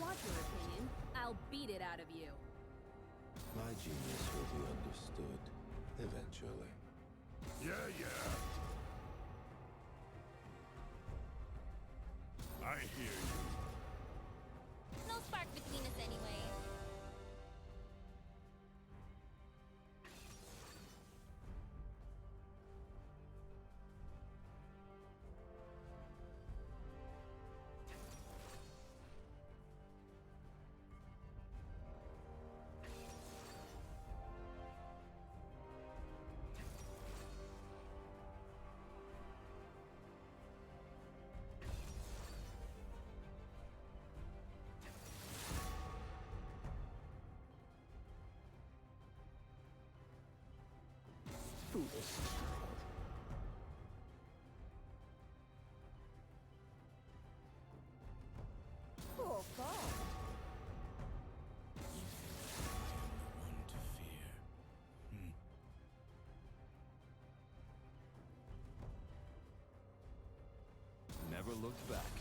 want your opinion, I'll beat it out of you. My genius will be understood eventually. Yeah. I hear you. No spark between us anyway. Foolish child. Poor fall. You think I am the one to fear? Never looked back.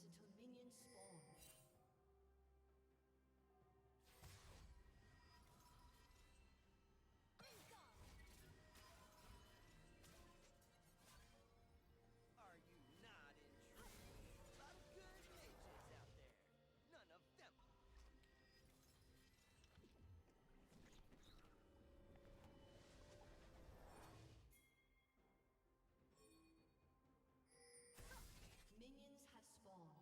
until minions spawn. Are you not intrigued? A lot of good mages out there. None of them. Minions have spawned.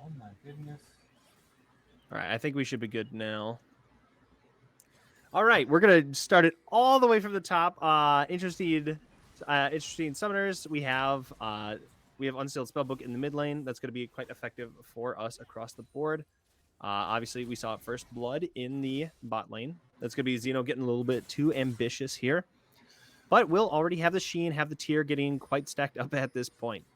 Oh my goodness. All right, I think we should be good now. All right, we're gonna start it all the way from the top. Interesting summoners. We have Unsealed Spellbook in the mid lane. That's gonna be quite effective for us across the board. Obviously, we saw First Blood in the bot lane. That's gonna be Xeno getting a little bit too ambitious here, but we'll already have the Sheen, have the tier getting quite stacked up at this point.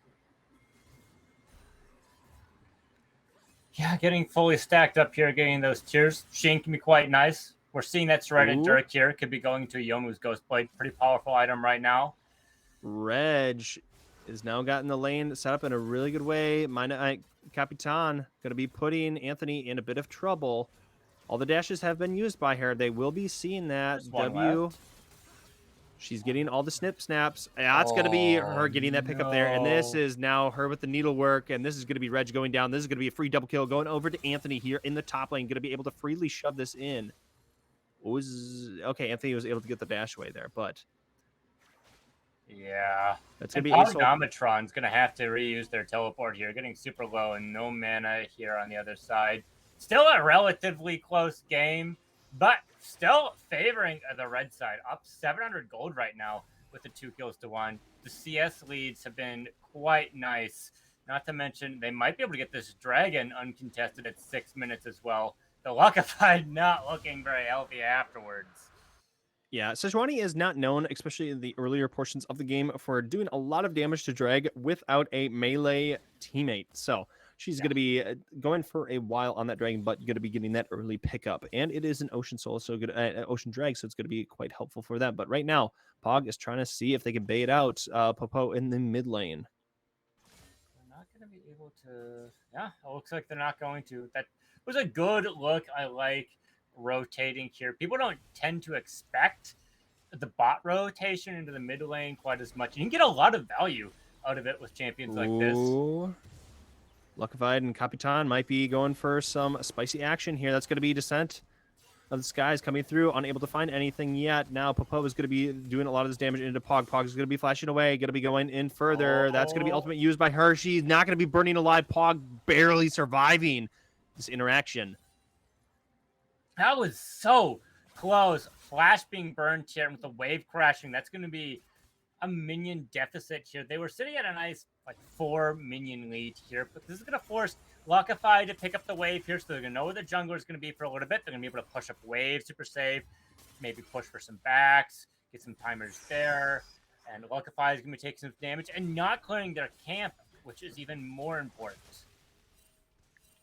Yeah, getting fully stacked up here, getting those tiers. Sheen can be quite nice. We're seeing that Serenity Dirk here. Could be going to Yomu's Ghostblade. Pretty powerful item right now. Reg is now got in the lane, set up in a really good way. Capitan going to be putting Anthony in a bit of trouble. All the dashes have been used by her. They will be seeing that. There's one W. left. She's getting all the snip snaps. That's going to be her getting that pickup there. And this no. is now her with the needlework. And this is going to be Reg going down. This is going to be a free double kill going over to Anthony here in the top lane. Going to be able to freely shove this in. Okay, Anthony was able to get the dash away there, but Yeah. that's going And to be Ace. Polygometron's going to have to reuse their teleport here, getting super low and no mana here on the other side. Still a relatively close game, but still favoring the red side. Up 700 gold right now with the 2 kills to 1. The CS leads have been quite nice. Not to mention, they might be able to get this dragon uncontested at 6 minutes as well. The Luckified not looking very healthy afterwards. Yeah, Sejuani is not known, especially in the earlier portions of the game, for doing a lot of damage to drag without a melee teammate. So she's going to be going for a while on that dragon, but going to be getting that early pickup. And it is an ocean soul, so good ocean drag, so it's going to be quite helpful for them. But right now, Pog is trying to see if they can bait out Popo in the mid lane. They're not going to be able to. Yeah, it looks like they're not going to. That was a good look. I like rotating here. People don't tend to expect the bot rotation into the mid lane quite as much. You can get a lot of value out of it with champions like this. Luckified and Capitan might be going for some spicy action here. That's going to be Descent of the Skies coming through, unable to find anything yet. Now Popo is going to be doing a lot of this damage into Pog. Pog is going to be flashing away, going to be going in further. That's going to be ultimate used by her. She's not going to be burning alive. Pog barely surviving this interaction. That was so close. Flash being burned here with the wave crashing. That's going to be a minion deficit here. They were sitting at a nice 4 minion lead here, but this is going to force Luckify to pick up the wave here, so they're going to know where the jungler is going to be for a little bit. They're going to be able to push up wave, super save, maybe push for some backs, get some timers there, and Luckify is going to be taking some damage and not clearing their camp, which is even more important.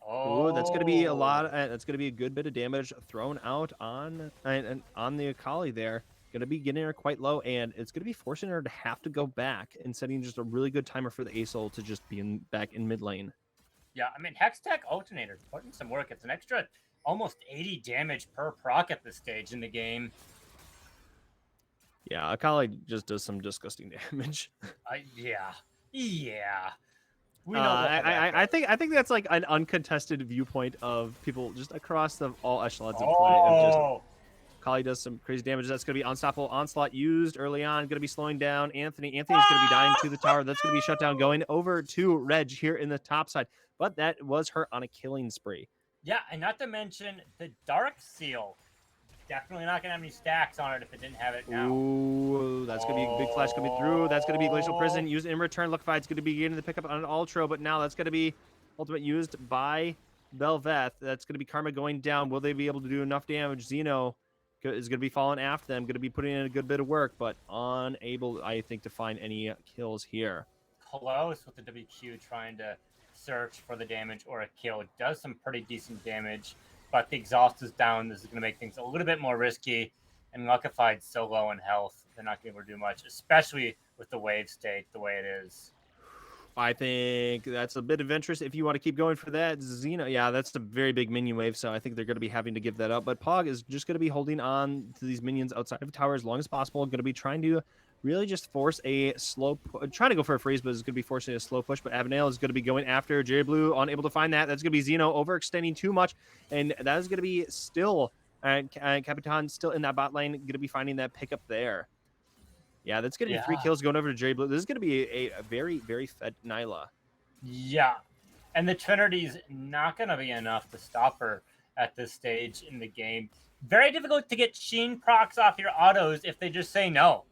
Oh, that's going to be a lot. That's going to be a good bit of damage thrown out on the Akali there. Going to be getting her quite low, and it's going to be forcing her to have to go back and setting just a really good timer for the Aesol to just be back in mid lane. Yeah, I mean, Hextech Alternator putting some work. It's an extra almost 80 damage per proc at this stage in the game. Yeah, Akali just does some disgusting damage. Yeah. We know I think that's like an uncontested viewpoint of people just across all echelons of play. Of just, Akali does some crazy damage. That's going to be unstoppable onslaught used early on. Going to be slowing down Anthony. Anthony's going to be dying to the tower. That's going to be shut down. Going over to Reg here in the top side. But that was her on a killing spree. Yeah, and not to mention the Dark Seal. Definitely not going to have any stacks on it if it didn't have it now. Ooh, that's going to be a big flash coming through. That's going to be Glacial Prison used in return. Luckified's going to be getting the pickup on an Ultra, but now that's going to be ultimate used by Belveth. That's going to be Karma going down. Will they be able to do enough damage? Xeno is going to be falling after them, going to be putting in a good bit of work, but unable, I think, to find any kills here. Close with the WQ trying to search for the damage or a kill. It does some pretty decent damage, but the exhaust is down. This is going to make things a little bit more risky, and Luckified's so low in health, they're not going to be able to do much, especially with the wave state the way it is. I think that's a bit adventurous if you want to keep going for that. Xeno, yeah, that's a very big minion wave, so I think they're going to be having to give that up. But Pog is just going to be holding on to these minions outside of the tower as long as possible. Going to be trying to really just force a slow trying to go for a freeze, but it's going to be forcing a slow push. But Avenel is going to be going after Jerry Blue, unable to find that. That's going to be Xeno overextending too much, and that is going to be still Capitan still in that bot lane, going to be finding that pickup there. Yeah, that's going to be 3 kills going over to Jerry Blue. This is going to be a very, very fed Nyla. Yeah, and the Trinity's not going to be enough to stop her at this stage in the game. Very difficult to get Sheen procs off your autos if they just say no.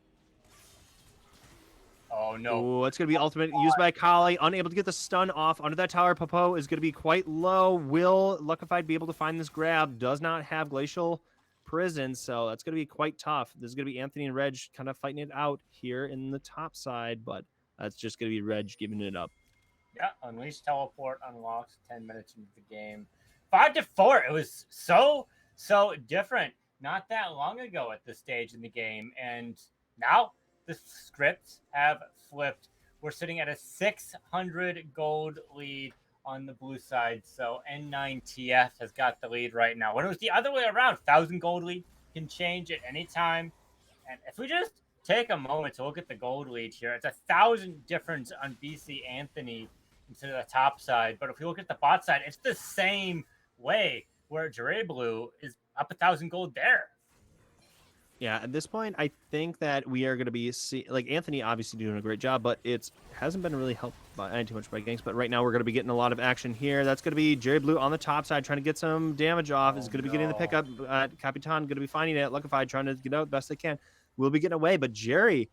Oh, no. Oh, it's going to be ultimate used by Kali. Unable to get the stun off under that tower. Popo is going to be quite low. Will Luckified be able to find this grab? Does not have Glacial Prison, so that's going to be quite tough. This is going to be Anthony and Reg kind of fighting it out here in the top side, but that's just going to be Reg giving it up. Yeah, Unleash Teleport unlocks 10 minutes into the game. 5-4. It was so different not that long ago at this stage in the game, and now the scripts have flipped. We're sitting at a 600 gold lead on the blue side. So N9TF has got the lead right now. When it was the other way around, 1,000 gold lead can change at any time. And if we just take a moment to look at the gold lead here, it's 1,000 difference on BC Anthony instead of the top side. But if we look at the bot side, it's the same way where Jure Blue is up 1,000 gold there. Yeah, at this point, I think that we are going to be like Anthony obviously doing a great job, but it hasn't been really helped by too much by ganks. But right now, we're going to be getting a lot of action here. That's going to be Jerry Blue on the top side trying to get some damage off. Is going to be getting the pickup. Capitan going to be finding it. Luckified trying to get out the best they can. Will be getting away, but Jerry,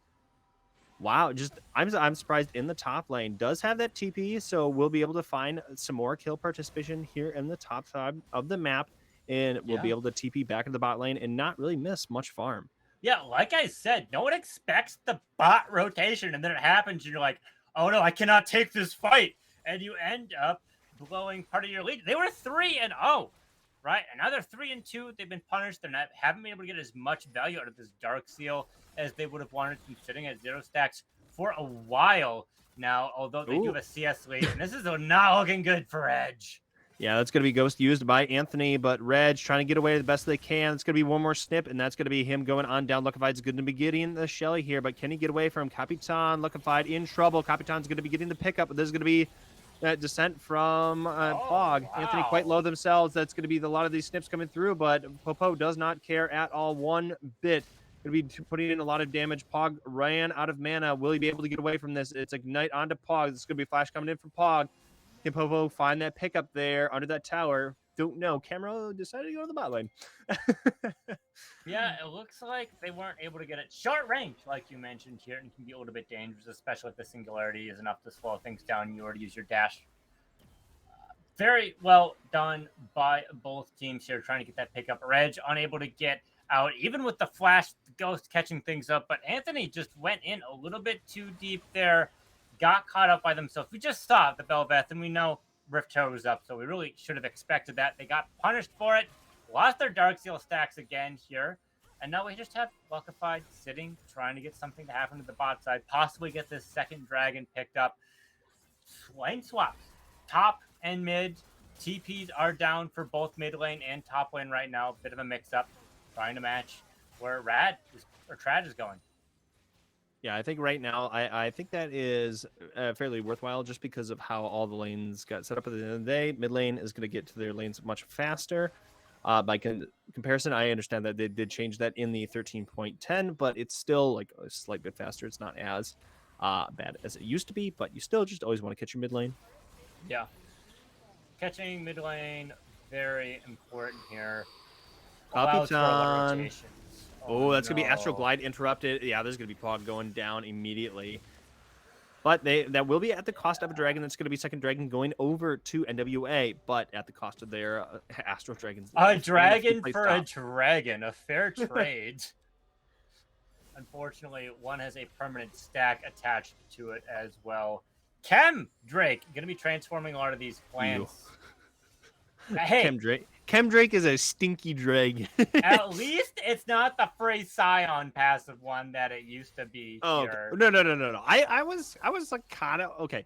wow, just I'm surprised in the top lane does have that TP, so we'll be able to find some more kill participation here in the top side of the map. And we'll be able to TP back into the bot lane and not really miss much farm. Yeah, like I said, no one expects the bot rotation, and then it happens, and you're like, oh no, I cannot take this fight. And you end up blowing part of your lead. They were 3-0, right? And now they're 3-2. They've been punished. Haven't been able to get as much value out of this Dark Seal as they would have wanted to, sitting at 0 stacks for a while now, although they do have a CS lead. And this is not looking good for Edge. Yeah, that's going to be Ghost used by Anthony, but Reg trying to get away the best they can. It's going to be one more snip, and that's going to be him going on down. Luckified's going to be getting the Shelly here, but can he get away from Capitan? Luckified in trouble. Capitan's going to be getting the pickup, but there's going to be that descent from Pog. Wow. Anthony quite low themselves. That's going to be a lot of these snips coming through, but Popo does not care at all one bit. Going to be putting in a lot of damage. Pog ran out of mana. Will he be able to get away from this? It's Ignite onto Pog. This is going to be flash coming in from Pog. Can Popo find that pickup there under that tower? Don't know. Camero decided to go to the bot lane. Yeah, it looks like they weren't able to get it short range, like you mentioned here, and can be a little bit dangerous, especially if the singularity is enough to slow things down. You already use your dash. Very well done by both teams here, trying to get that pickup. Reg unable to get out, even with the flash, the Ghost catching things up, but Anthony just went in a little bit too deep there. Got caught up by themselves. We just saw the Belveth, and we know Rift Herald was up, so we really should have expected that. They got punished for it, lost their Dark Seal stacks again here, and now we just have Luckified sitting, trying to get something to happen to the bot side, possibly get this second dragon picked up. Lane swaps, top and mid. TPs are down for both mid lane and top lane right now. Bit of a mix-up, trying to match where Trad is going. Yeah, I think right now, I think that is fairly worthwhile just because of how all the lanes got set up at the end of the day. Mid lane is going to get to their lanes much faster. By comparison, I understand that they did change that in the 13.10, but it's still like a slight bit faster. It's not as bad as it used to be, but you still just always want to catch your mid lane. Yeah. Catching mid lane, very important here. Allows for a lot of Capitan. rotations. Oh, that's going to be no. Astral Glide interrupted. Yeah, there's going to be Pog going down immediately. But that will be at the cost of a dragon. That's going to be second dragon going over to NWA, but at the cost of their Astral Dragons. A dragon for a dragon. A fair trade. Unfortunately, one has a permanent stack attached to it as well. Chem Drake going to be transforming a lot of these plants. Hey, Chem Drake is a stinky dragon. at least it's not the free Scion passive one that it used to be. Oh here. no! I was like kind of okay.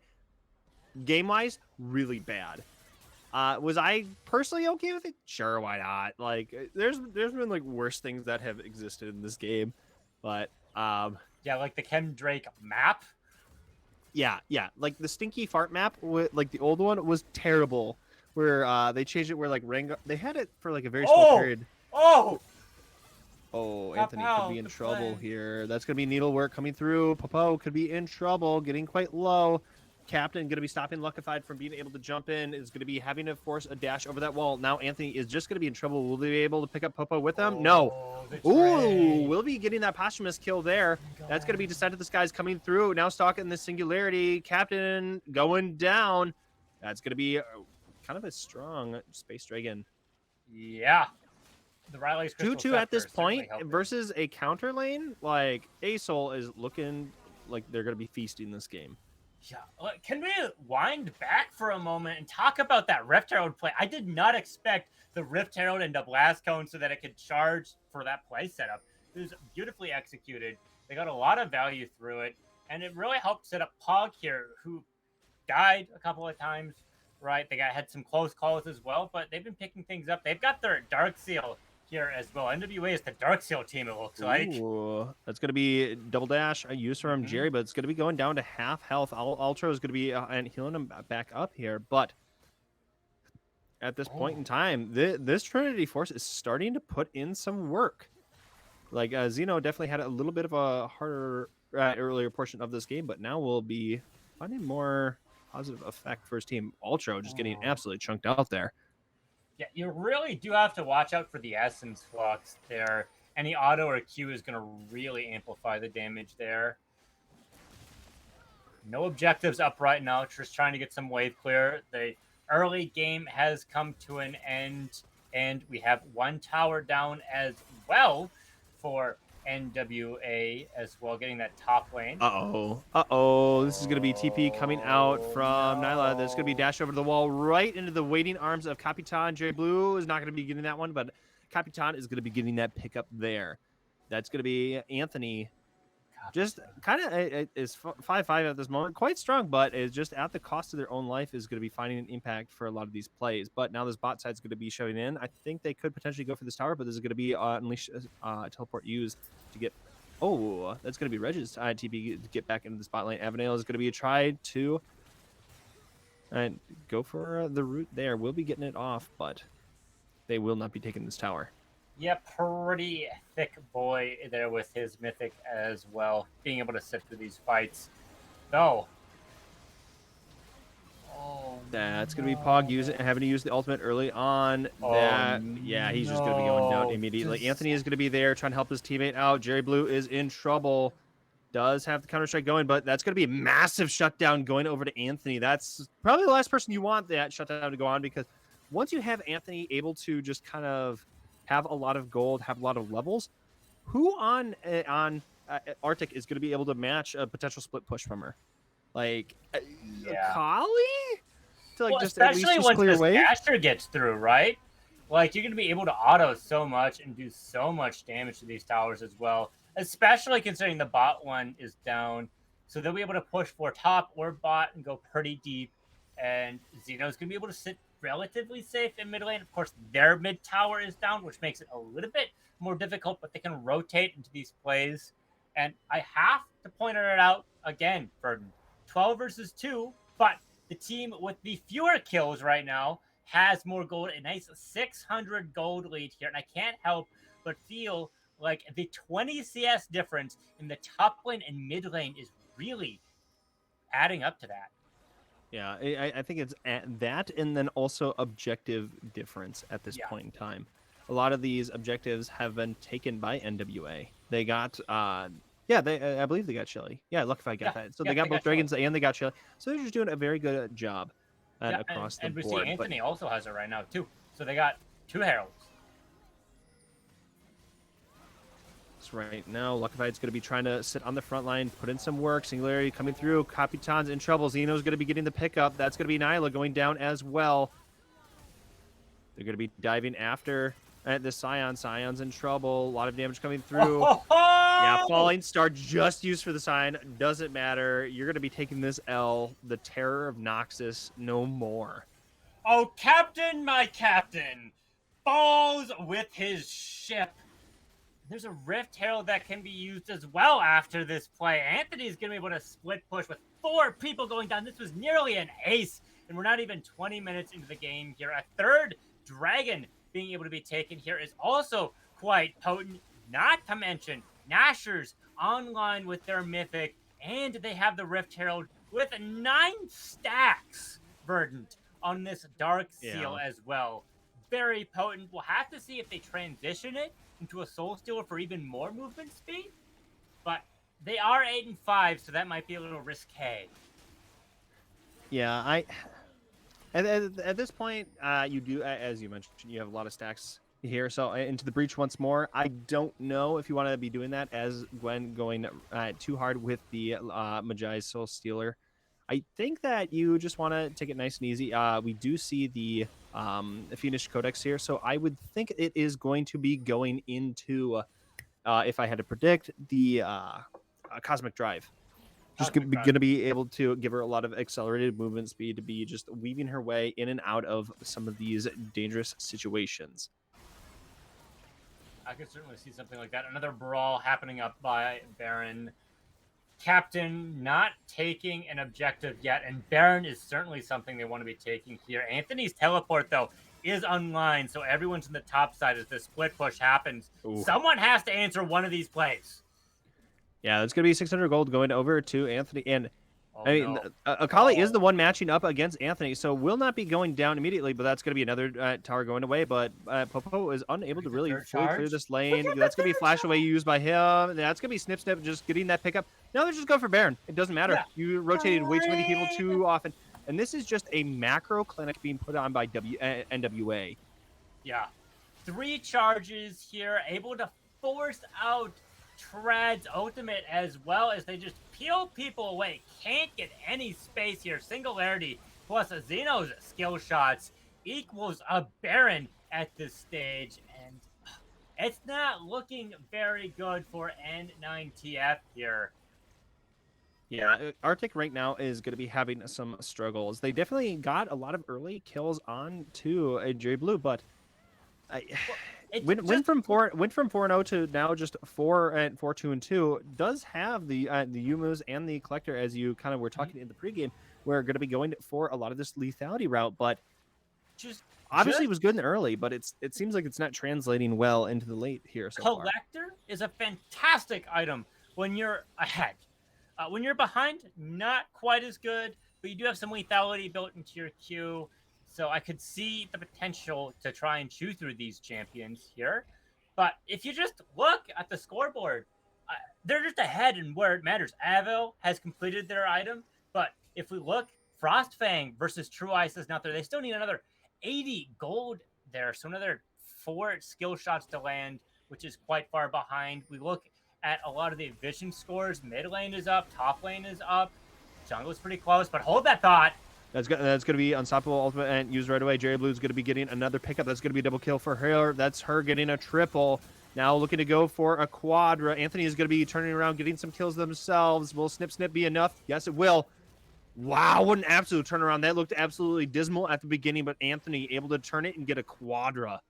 Game wise, really bad. Was I personally okay with it? Sure, why not? Like, there's been like worse things that have existed in this game, but yeah, like the Chem Drake map. Yeah, like the stinky fart map, like the old one was terrible. Where they changed it where like Rengar, they had it for like a very small period. Oh, Anthony could be in trouble here. That's gonna be needlework coming through. Popo could be in trouble, getting quite low. Captain gonna be stopping Luckified from being able to jump in. Is gonna be having to force a dash over that wall. Now Anthony is just gonna be in trouble. Will they be able to pick up Popo with them? No. Ooh, we'll be getting that posthumous kill there. That's gonna be Descent of the Skies coming through. Now stalking the Singularity. Captain going down. That's gonna be kind of a strong Space Dragon. Yeah. The Riley's 2-2 at this point versus a counter lane. Like, A-Soul is looking like they're going to be feasting this game. Yeah. Can we wind back for a moment and talk about that Rift Herald play? I did not expect the Rift Herald into Blast Cone so that it could charge for that play setup. It was beautifully executed. They got a lot of value through it, and it really helped set up Pog here, who died a couple of times right? They had some close calls as well, but they've been picking things up. They've got their Dark Seal here as well. NWA is the Dark Seal team, it looks like. Ooh, that's going to be double dash use from Jerry, but it's going to be going down to half health. Ultra is going to be and healing him back up here, but at this point in time, this Trinity Force is starting to put in some work. Like Xeno definitely had a little bit of a harder earlier portion of this game, but now we'll be finding more positive effect for his team. Ultra just getting absolutely chunked out there. Yeah, you really do have to watch out for the Essence Flux there. Any auto or Q is going to really amplify the damage there. No objectives up right now. Just trying to get some wave clear. The early game has come to an end, and we have one tower down as well for NWA as well, getting that top lane. This is going to be TP coming out from Nyla. There's going to be dash over the wall right into the waiting arms of Capitan. Jerry Blue is not going to be getting that one, but Capitan is going to be getting that pickup there. That's going to be Anthony. Just kind of is 5-5 at this moment. Quite strong, but is just at the cost of their own life is going to be finding an impact for a lot of these plays. But now this bot side is going to be showing in. I think they could potentially go for this tower, but this is going to be unleash teleport used to get. Oh, that's going to be Reg's TP to get back into the spot lane. Avanail is going to be a try to go for the route there. We'll be getting it off, but they will not be taking this tower. Yeah, pretty thick boy there with his mythic as well, being able to sit through these fights. No. That's going to be Pog having to use the ultimate early on. Yeah, he's just going to be going down immediately. Anthony is going to be there trying to help his teammate out. Jerry Blue is in trouble. Does have the Counter-Strike going, but that's going to be a massive shutdown going over to Anthony. That's probably the last person you want that shutdown to go on, because once you have Anthony able to just kind of have a lot of gold, have a lot of levels, who on Arctic is going to be able to match a potential split push from her? Like, Kali? To like just especially at least just once clear this away? caster gets through, right? Like, you're going to be able to auto so much and do so much damage to these towers as well, especially considering the bot one is down. So they'll be able to push for top or bot and go pretty deep. And Xeno's going to be able to sit relatively safe in mid lane. Of course, their mid tower is down, which makes it a little bit more difficult, but they can rotate into these plays. And I have to point it out again, Verdant. 12 versus 2, but the team with the fewer kills right now has more gold, a nice 600 gold lead here. And I can't help but feel like the 20 CS difference in the top lane and mid lane is really adding up to that. Yeah, I think it's at that, and then also objective difference at this point in time. A lot of these objectives have been taken by NWA. They got, I believe they got Shelly. Yeah, look if I got that. So they got both Dragons and they got Shelly. So they're just doing a very good job across the board. And we see Anthony also has it right now, too. So they got 2 Heralds. Right now, Luckified's going to be trying to sit on the front line, put in some work. Singularity coming through. Capitan's in trouble. Xeno's going to be getting the pickup. That's going to be Nyla going down as well. They're going to be diving after the Scion. Scion's in trouble. A lot of damage coming through. Yeah, Falling Star just used for the Scion. Doesn't matter. You're going to be taking this L. The terror of Noxus no more. Oh, Captain, my Captain, falls with his ship. There's a Rift Herald that can be used as well after this play. Anthony's going to be able to split push with 4 people going down. This was nearly an ace, and we're not even 20 minutes into the game here. A third Dragon being able to be taken here is also quite potent. Not to mention, Nashers online with their Mythic, and they have the Rift Herald with 9 stacks, Verdant, on this Dark Seal as well. Very potent. We'll have to see if they transition it into a Soul Stealer for even more movement speed, but they are 8-5, so that might be a little risque. Yeah, at this point, you do, as you mentioned, you have a lot of stacks here. So into the breach once more. I don't know if you want to be doing that as Gwen going too hard with the Magi's Soul Stealer. I think that you just want to take it nice and easy. We do see the Fiendish Codex here, so I would think it is going to be going into, if I had to predict, the Cosmic Drive. just Cosmic going to be able to give her a lot of accelerated movement speed to be just weaving her way in and out of some of these dangerous situations. I could certainly see something like that. Another brawl happening up by Baron. Captain not taking an objective yet, and Baron is certainly something they want to be taking here. Anthony's teleport, though, is online, so everyone's in the top side as the split push happens. Ooh. Someone has to answer one of these plays. Yeah, it's going to be 600 gold going over to Anthony. And I mean, no. Akali is the one matching up against Anthony, so will not be going down immediately, but that's going to be another tower going away. But Popo is unable to really fully clear this lane. That's going to be flash away used by him. That's going to be Snip Snip just getting that pickup. Now they're just going for Baron. It doesn't matter. Yeah. You rotated way too many people too often. And this is just a macro clinic being put on by NWA. Yeah. 3 charges here, able to force out Trad's ultimate as well as they just peel people away. Can't get any space here. Singularity plus a Xeno's skill shots equals a Baron at this stage. And it's not looking very good for N9TF here. Yeah, Arctic right now is going to be having some struggles. They definitely got a lot of early kills on to Jerry Blue, but went from 4-0 to now just 4-2-2. Does have the Yumus and the Collector, as you kind of were talking in the pregame. We're going to be going for a lot of this lethality route, but obviously it was good in the early, but it seems like it's not translating well into the late here so far. Collector is a fantastic item when you're ahead. When you're behind, not quite as good, but you do have some lethality built into your queue. So I could see the potential to try and chew through these champions here. But if you just look at the scoreboard, they're just ahead in where it matters. Avil has completed their item, but if we look, Frostfang versus True Ice is not there. They still need another 80 gold there. So another 4 skill shots to land, which is quite far behind. We look at a lot of the vision scores. Mid lane is up, top lane is up. Jungle is pretty close, but hold that thought. That's going to be unstoppable ultimate and used right away. Jerry Blue's going to be getting another pickup. That's going to be a double kill for her. That's her getting a triple. Now looking to go for a quadra. Anthony is going to be turning around, getting some kills themselves. Will Snip Snip be enough? Yes, it will. Wow, what an absolute turnaround. That looked absolutely dismal at the beginning, but Anthony able to turn it and get a quadra.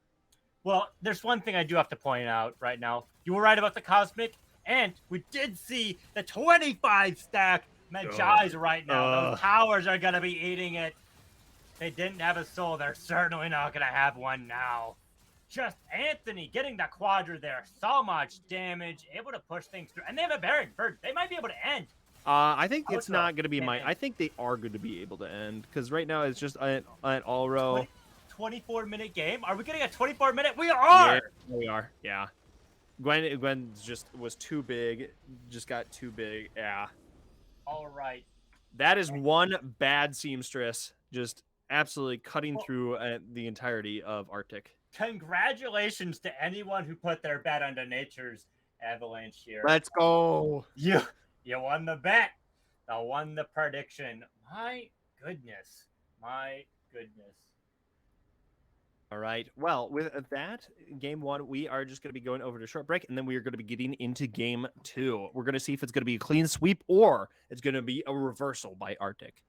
Well, there's one thing I do have to point out right now. You were right about the Cosmic, and we did see the 25 stack Magi's right now. Those towers are going to be eating it. They didn't have a soul. They're certainly not going to have one now. Just Anthony getting the quadra there. So much damage. Able to push things through. And they have a Baron. They might be able to end. I think it's not going to be I think they are going to be able to end. Because right now it's just an all-row. 24-minute game? Are we getting a 24-minute? We are! Yeah, we are. Yeah. Gwen just was too big. Just got too big. Yeah. All right. That is one bad seamstress, just absolutely cutting through the entirety of Arctic. Congratulations to anyone who put their bet onto Nature's Avalanche here. Let's go. You won the bet. You won the prediction. My goodness. My goodness. All right. Well, with that, game 1, we are just going to be going over to a short break, and then we are going to be getting into game 2. We're going to see if it's going to be a clean sweep or it's going to be a reversal by Arctic.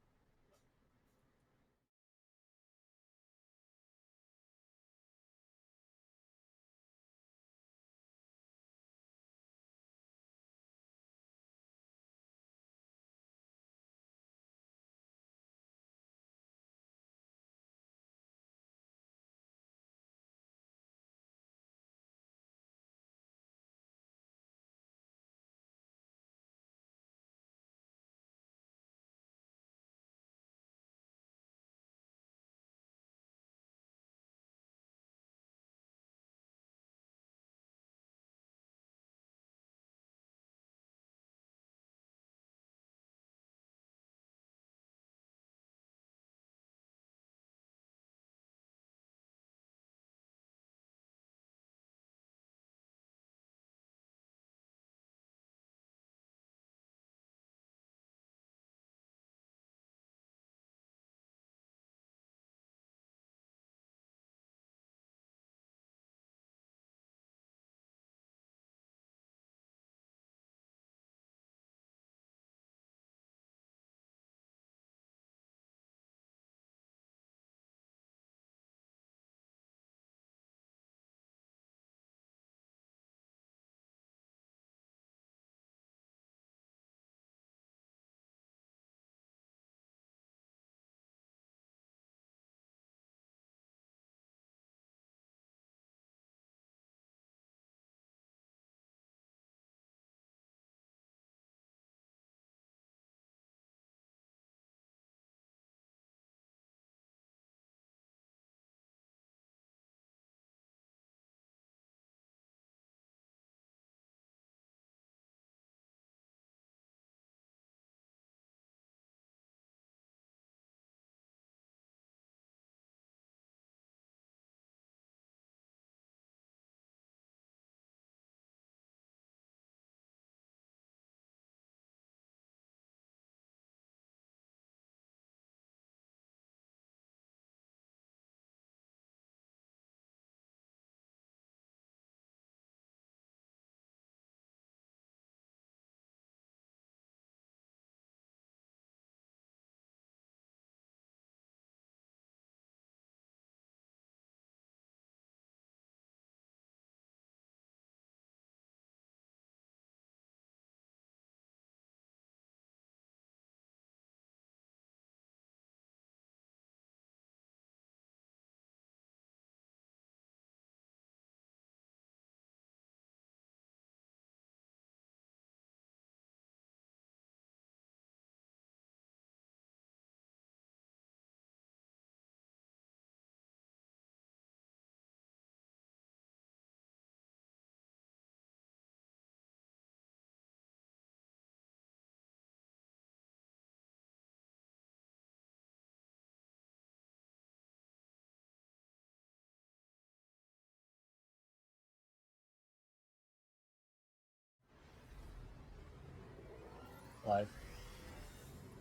live.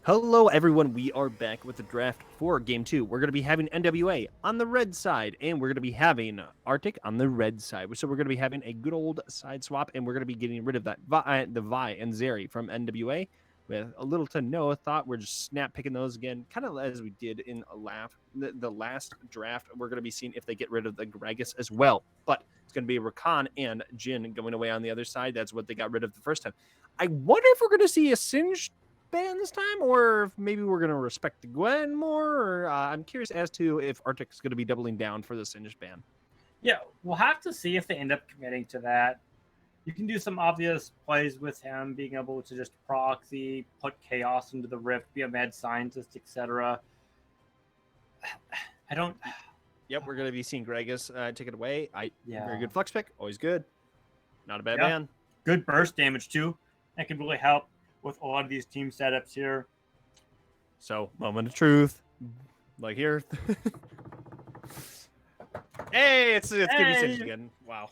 Hello, everyone. We are back with the draft for Game 2. We're going to be having NWA on the red side, and we're going to be having Arctic on the red side. So we're going to be having a good old side swap, and we're going to be getting rid of that the Vi and Zeri from NWA with a little to no thought. We're just snap picking those again, kind of as we did in the last draft. We're going to be seeing if they get rid of the Gragas as well, but it's going to be Rakan and Jin going away on the other side. That's what they got rid of the first time. I wonder if we're going to see a Singed ban this time, or if maybe we're going to respect the Gwen more, or I'm curious as to if Arctic's going to be doubling down for the Singed ban. Yeah, we'll have to see if they end up committing to that. You can do some obvious plays with him, being able to just proxy, put chaos into the rift, be a mad scientist, etc. I don't. Yep, we're going to be seeing Gragas take it away. Yeah. Very good flex pick, always good. Not a bad Yeah. man. Good burst damage too. That can really help with a lot of these team setups here. So, moment of truth, like here. Hey, it's gonna be Singed again. Wow.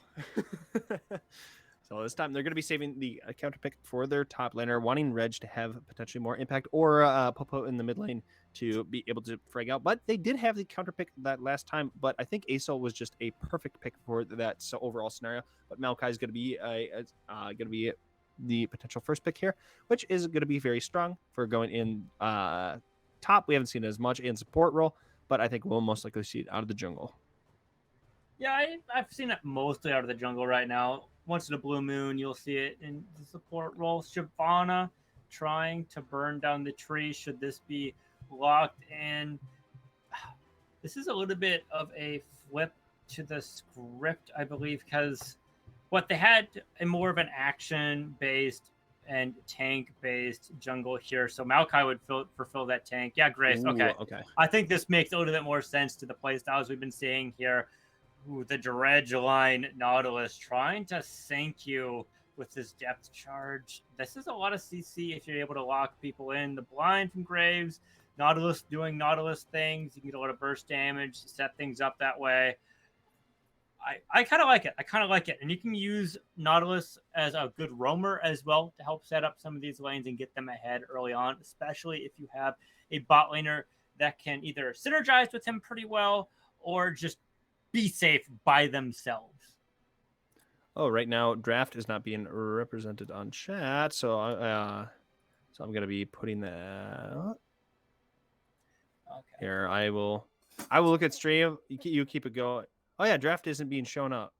So this time they're going to be saving the counter pick for their top laner, wanting Reg to have potentially more impact, or Popo in the mid lane to be able to frag out. But they did have the counter pick that last time, but I think Asol was just a perfect pick for that overall scenario. But Maokai is going to be the potential first pick here, which is going to be very strong for going in top. We haven't seen it as much in support role, but I think we'll most likely see it out of the jungle. Yeah, I've seen it mostly out of the jungle right now. Once in a blue moon, you'll see it in the support role. Shyvana trying to burn down the tree. Should this be locked in? This is a little bit of a flip to the script, I believe, because what they had a more of an action-based and tank-based jungle here. So Maokai would fulfill that tank. Yeah, Grace. Okay. Okay. I think this makes a little bit more sense to the playstyles we've been seeing here. Ooh, the Dredge line Nautilus trying to sink you with this depth charge. This is a lot of CC if you're able to lock people in. The blind from Graves, Nautilus doing Nautilus things. You can get a lot of burst damage, set things up that way. I kind of like it. I kind of like it. And you can use Nautilus as a good roamer as well to help set up some of these lanes and get them ahead early on, especially if you have a bot laner that can either synergize with him pretty well or just be safe by themselves. Oh, right now draft is not being represented on chat, so I'm going to be putting that Okay. here. I will look at stream. You keep it going. Oh yeah, draft isn't being shown up.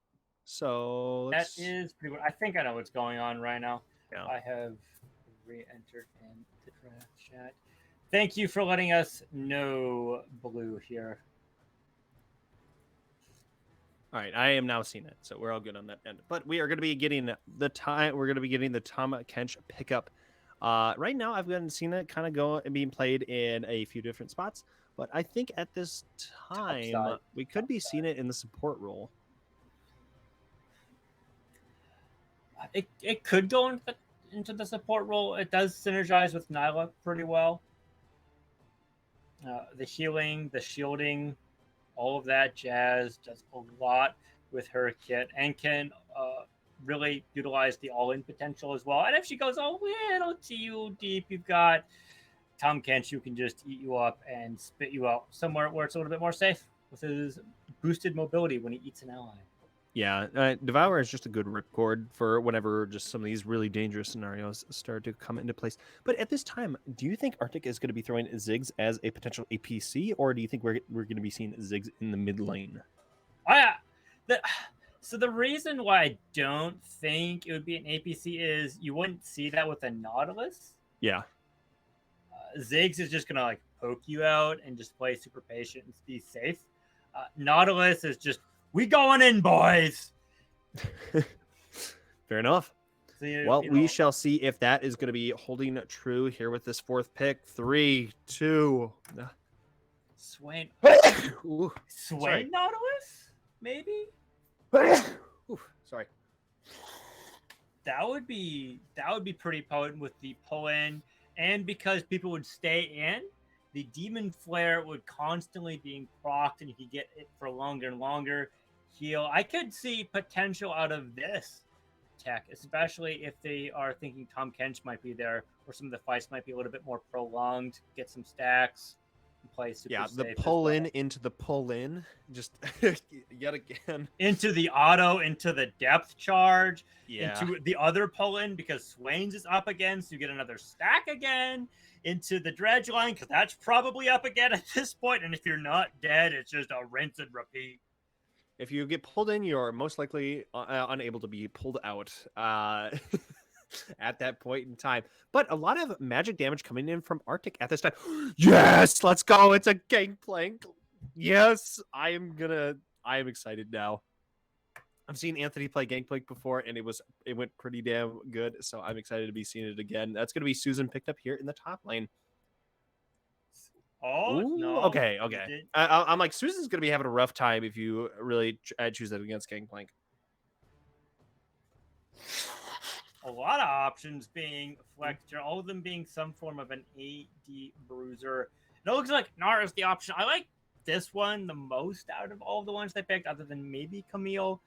So That is pretty good. I think I know what's going on right now. Yeah. I have re-entered in the draft chat. Thank you for letting us know, Blue, here. All right, I am now seeing it, so we're all good on that end. But we are going to be getting the time. We're going to be getting the Tom Kench pickup. Right now, I've gotten seen it kind of go and being played in a few different spots. But I think at this time we could be seeing it in the support role. It could go into the support role. It does synergize with Nyla pretty well. The healing, the shielding, all of that jazz does a lot with her kit and can really utilize the all-in potential as well. And if she goes a little too deep, you've got Tom Kench who can just eat you up and spit you out somewhere where it's a little bit more safe with his boosted mobility when he eats an ally. Yeah, Devour is just a good ripcord for whenever just some of these really dangerous scenarios start to come into place. But at this time, do you think Arctic is going to be throwing Ziggs as a potential APC, or do you think we're going to be seeing Ziggs in the mid lane? So the reason why I don't think it would be an APC is you wouldn't see that with a Nautilus. Yeah. Ziggs is just going to like poke you out and just play super patient and be safe. Nautilus is just, we going in, boys. Fair enough. So, we shall see if that is going to be holding true here with this fourth pick. 3, 2. Swain. Ooh, Swain sorry. Nautilus? Maybe? Ooh, sorry. That would be pretty potent with the pull-in. And because people would stay in, the Demon Flare would constantly being procced, and you could get it for longer and longer. Heal. I could see potential out of this tech, especially if they are thinking Tom Kench might be there, or some of the fights might be a little bit more prolonged. Get some stacks, and play super Yeah, safe the as pull well. in into the pull in, just yet again. Into the auto, into the depth charge, Yeah. into the other pull in because Swain's is up again, so you get another stack again. Into the dredge line because that's probably up again at this point, and if you're not dead, it's just a rinse and repeat. If you get pulled in, you're most likely unable to be pulled out at that point in time. But a lot of magic damage coming in from Arctic at this time. Yes, let's go. It's a gangplank. Yes, I am excited now. I've seen Anthony play Gangplank before, and it went pretty damn good. So I'm excited to be seeing it again. That's going to be Susan picked up here in the top lane. Oh, Ooh, no. okay. You did- I'm like, Susan's going to be having a rough time if you really choose that against Gangplank. A lot of options being flexed here, all of them being some form of an AD bruiser. It looks like Gnar is the option. I like this one the most out of all the ones they picked, other than maybe Camille.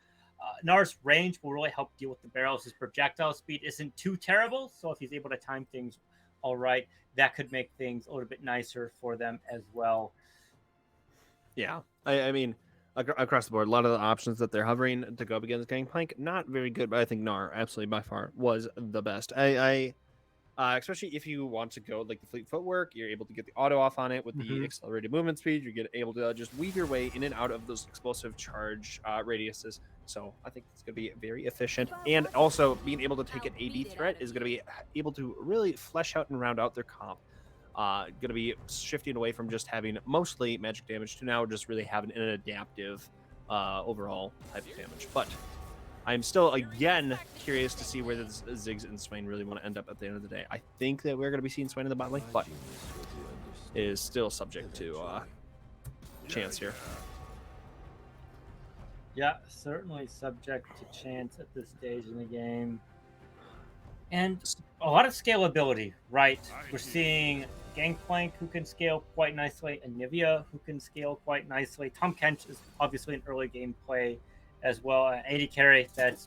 Gnar's range will really help deal with the barrels. His projectile speed isn't too terrible, so if he's able to time things all right, that could make things a little bit nicer for them as well. Yeah, I mean, across the board, a lot of the options that they're hovering to go up against Gangplank, not very good, but I think Gnar absolutely by far was the best. Especially if you want to go like the fleet footwork, you're able to get the auto off on it with the accelerated movement speed. You get able to just weave your way in and out of those explosive charge radiuses. So I think it's going to be very efficient. And also being able to take an AD threat is going to be able to really flesh out and round out their comp. Going to be shifting away from just having mostly magic damage to now just really having an adaptive overall type of damage. But I'm still, again, curious to see where the Ziggs and Swain really want to end up at the end of the day. I think that we're going to be seeing Swain in the bot lane, but it is still subject to chance here. Yeah, certainly subject to chance at this stage in the game. And a lot of scalability, right? We're seeing Gangplank who can scale quite nicely, and Nivea who can scale quite nicely. Tom Kench is obviously an early game play as well. AD carry that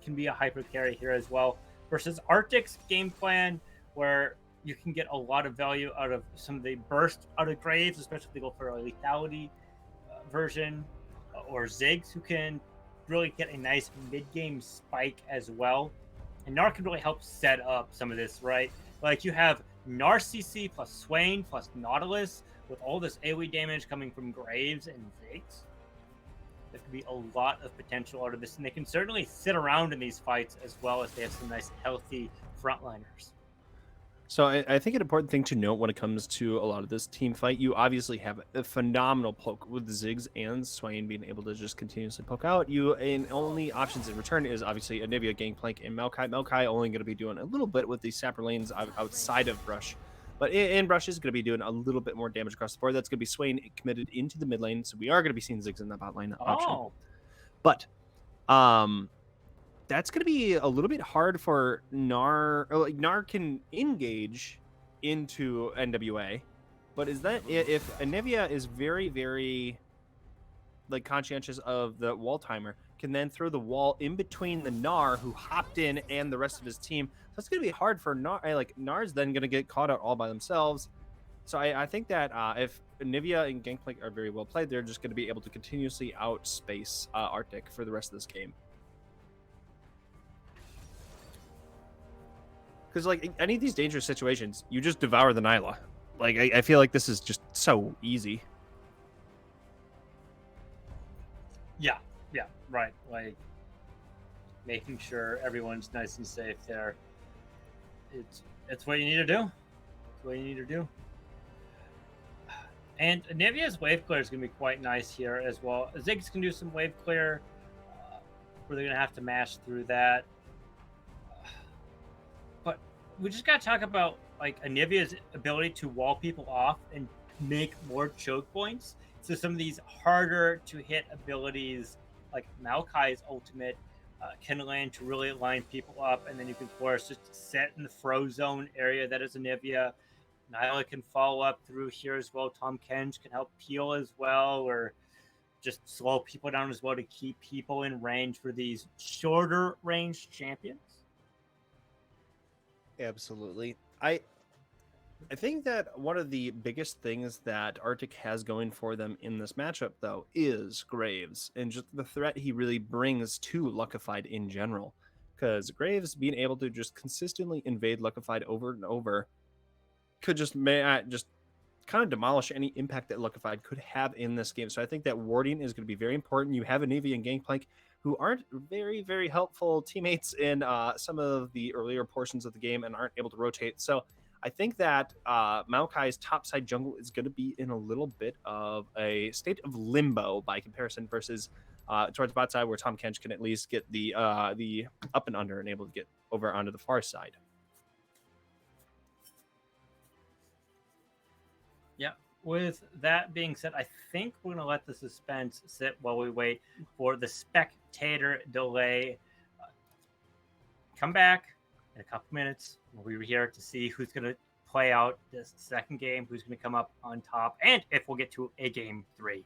can be a hyper carry here as well. Versus Arctic's game plan where you can get a lot of value out of some of the burst out of Graves, especially if they go for a lethality version, or Ziggs who can really get a nice mid-game spike as well. And Gnar can really help set up some of this, right? Like you have Gnar CC plus Swain plus Nautilus with all this AoE damage coming from Graves and Ziggs. There could be a lot of potential out of this, and they can certainly sit around in these fights as well as they have some nice, healthy frontliners. So I think an important thing to note when it comes to a lot of this team fight, you obviously have a phenomenal poke with Ziggs and Swain being able to just continuously poke out. And only options in return is obviously Anivia, Gangplank, and Maokai. Maokai only going to be doing a little bit with the sapper lanes outside of Brush. But in Brush is going to be doing a little bit more damage across the board. That's going to be Swain committed into the mid lane. So we are going to be seeing Ziggs in that bot lane option. But that's going to be a little bit hard for Gnar. Like, Gnar can engage into NWA, but is that if Anivia is very, very like conscientious of the wall timer, can then throw the wall in between the Gnar who hopped in and the rest of his team. So it's going to be hard for Gnar. Like Gnar's then going to get caught out all by themselves. So I think that if Anivia and Gangplank are very well played, they're just going to be able to continuously outspace Arctic for the rest of this game. Because, like, any of these dangerous situations, you just devour the Nyla. Like, I feel like this is just so easy. Yeah, right. Like, making sure everyone's nice and safe there. It's what you need to do. It's what you need to do. And Nivea's wave clear is going to be quite nice here as well. Ziggs can do some wave clear. Where they're going to have to mash through that. But we just got to talk about like Anivia's ability to wall people off and make more choke points. So some of these harder to hit abilities, like Maokai's ultimate, can land to really line people up, and then you can force just set in the froze zone area that is Anivia. Nyla can follow up through here as well. Tom Kench can help peel as well, or just slow people down as well to keep people in range for these shorter range champions. Absolutely. I think that one of the biggest things that Arctic has going for them in this matchup, though, is Graves and just the threat he really brings to Luckified in general. Because Graves being able to just consistently invade Luckified over and over could just kind of demolish any impact that Luckified could have in this game. So I think that warding is going to be very important. You have a Navy and Gangplank who aren't very, very helpful teammates in some of the earlier portions of the game and aren't able to rotate. So I think that Maokai's topside jungle is going to be in a little bit of a state of limbo by comparison versus towards bot side, where Tom Kench can at least get the up and under and able to get over onto the far side. Yeah. With that being said, I think we're going to let the suspense sit while we wait for the spectator delay. Come back in a couple minutes. We'll be here to see who's going to play out this second game, who's going to come up on top, and if we'll get to a game 3.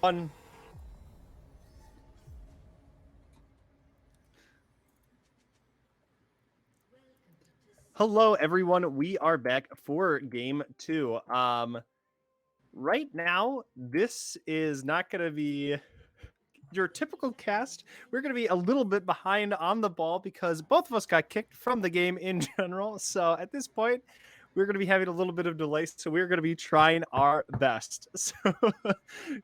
One. Hello, everyone. We are back for game 2. Right now, this is not going to be your typical cast. We're going to be a little bit behind on the ball because both of us got kicked from the game in general. So at this point, we're going to be having a little bit of delay. So we're going to be trying our best. So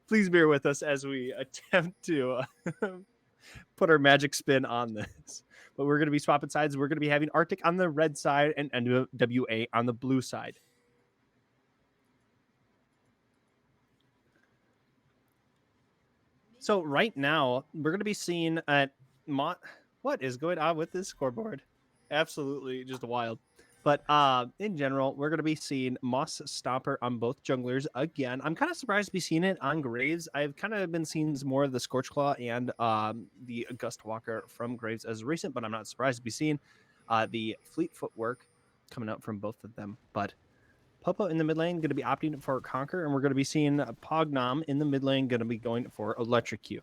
please bear with us as we attempt to put our magic spin on this. But we're going to be swapping sides. We're going to be having Arctic on the red side and NWA on the blue side. So right now, we're going to be seeing at what is going on with this scoreboard? Absolutely just wild. But in general, we're going to be seeing Moss Stomper on both junglers again. I'm kind of surprised to be seeing it on Graves. I've kind of been seeing more of the Scorchclaw and the Gust Walker from Graves as recent, but I'm not surprised to be seeing the Fleet Footwork coming out from both of them. But Popo in the mid lane going to be opting for Conquer, and we're going to be seeing Pognam in the mid lane going to be going for Electrocute.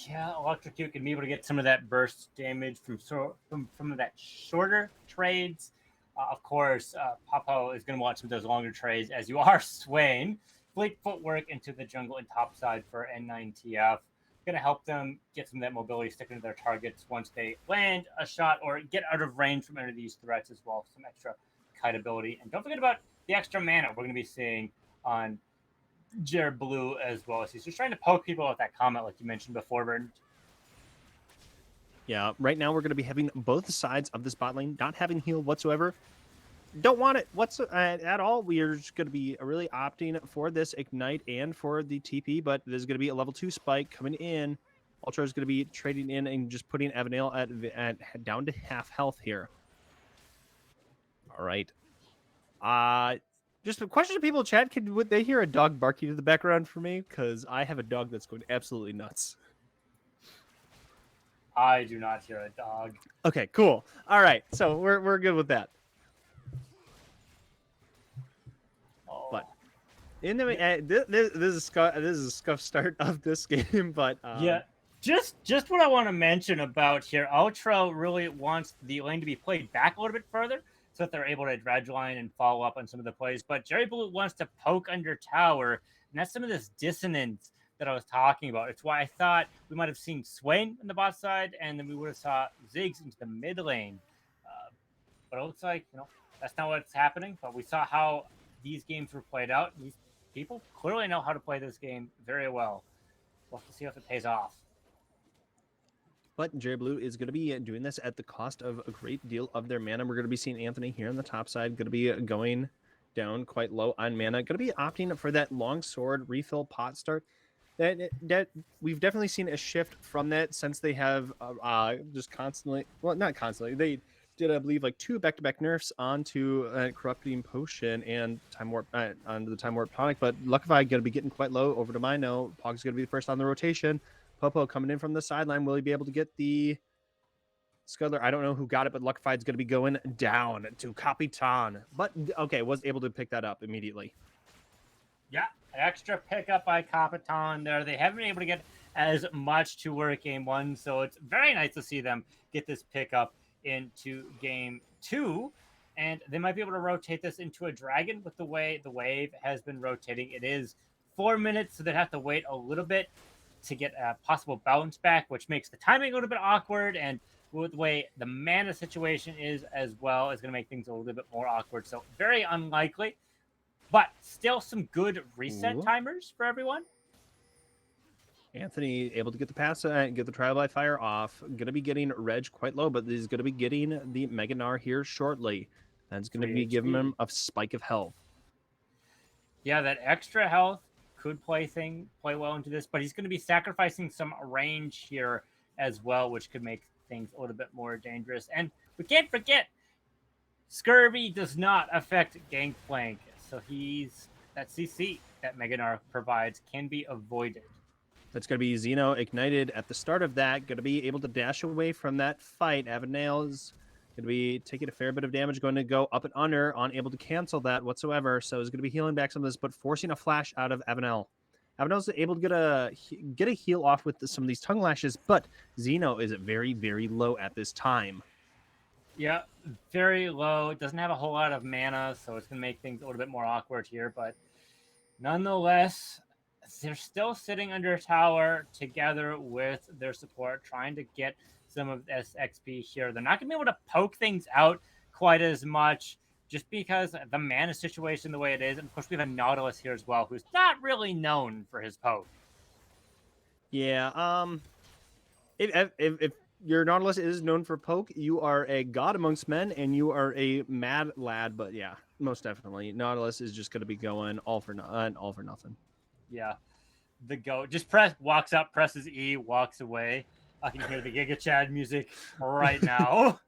Yeah, Electrocute can be able to get some of that burst damage from that shorter trades. Of course, Popo is going to want some of those longer trades as you are swaying Fleet Footwork into the jungle and top side for N9TF. Going to help them get some of that mobility sticking to their targets once they land a shot or get out of range from any of these threats as well. Some extra kite ability. And don't forget about the extra mana we're going to be seeing on Jared Blue as well. So he's just trying to poke people with that comment like you mentioned before, Verdant. Yeah, right now we're going to be having both sides of this bot lane not having heal whatsoever. Don't want it at all. We are just going to be really opting for this Ignite and for the TP, but there's going to be a level 2 spike coming in. Ultra is going to be trading in and just putting Avanail at down to half health here. All right. Just a question to people in chat. Would they hear a dog barking in the background for me? Because I have a dog that's going absolutely nuts. I do not hear a dog. Okay, cool. All right, so we're good with that. But in the this is a scuff start of this game, but yeah, just what I want to mention about here, Ultra really wants the lane to be played back a little bit further so that they're able to dredge line and follow up on some of the plays. But Jerry Blue wants to poke under tower, and that's some of this dissonance that I was talking about. It's why I thought we might have seen Swain on the bot side, and then we would have saw Ziggs into the mid lane. But it looks like that's not what's happening. But we saw how these games were played out. These people clearly know how to play this game very well. We'll have to see if it pays off. But Jerry Blue is going to be doing this at the cost of a great deal of their mana. We're going to be seeing Anthony here on the top side, going to be going down quite low on mana. Going to be opting for that long sword refill pot start. That we've definitely seen a shift from that since they have just constantly, well, not constantly, they did, I believe, like 2 back-to-back nerfs onto Corrupting Potion and Time Warp onto the Time Warp Tonic. But Luckify going to be getting quite low over to Mino. Pog's going to be the first on the rotation. Popo coming in from the sideline. Will he be able to get the Scuddler? I don't know who got it, but Luckify's going to be going down to Capitan. But okay, was able to pick that up immediately. Yeah, extra pickup by Capitan there. They haven't been able to get as much to work game 1, so it's very nice to see them get this pickup into game 2, and they might be able to rotate this into a dragon with the way the wave has been rotating. It is 4 minutes, so they have to wait a little bit to get a possible bounce back, which makes the timing a little bit awkward, and with the way the mana situation is as well is going to make things a little bit more awkward. So very unlikely, but still some good reset timers for everyone. Anthony able to get the pass and get the trial by fire off. Going to be getting Reg quite low, but he's going to be getting the Mega Gnar here shortly. That's going to be giving him a spike of health. Yeah, that extra health could play well into this, but he's going to be sacrificing some range here as well, which could make things a little bit more dangerous. And we can't forget, Scurvy does not affect Gangplank, so that CC that Mega Gnar provides can be avoided. That's going to be Xeno ignited at the start of that. Going to be able to dash away from that fight. Avanail's Going to be taking a fair bit of damage, going to go up and under, unable to cancel that whatsoever. So he's going to be healing back some of this, but forcing a flash out of Avanel. Avanel's able to get a heal off with some of these tongue lashes, but Xeno is very, very low at this time. Yeah, very low. It doesn't have a whole lot of mana, so it's going to make things a little bit more awkward here. But nonetheless, they're still sitting under a tower together with their support, trying to get some of this XP here. They're not going to be able to poke things out quite as much just because the mana situation the way it is. And of course, we have a Nautilus here as well, who's not really known for his poke. Yeah, if your Nautilus is known for poke, you are a god amongst men, and you are a mad lad. But yeah, most definitely, Nautilus is just going to be going all for nothing. Yeah, the goat just walks up, presses E, walks away. I can hear the Giga Chad music right now.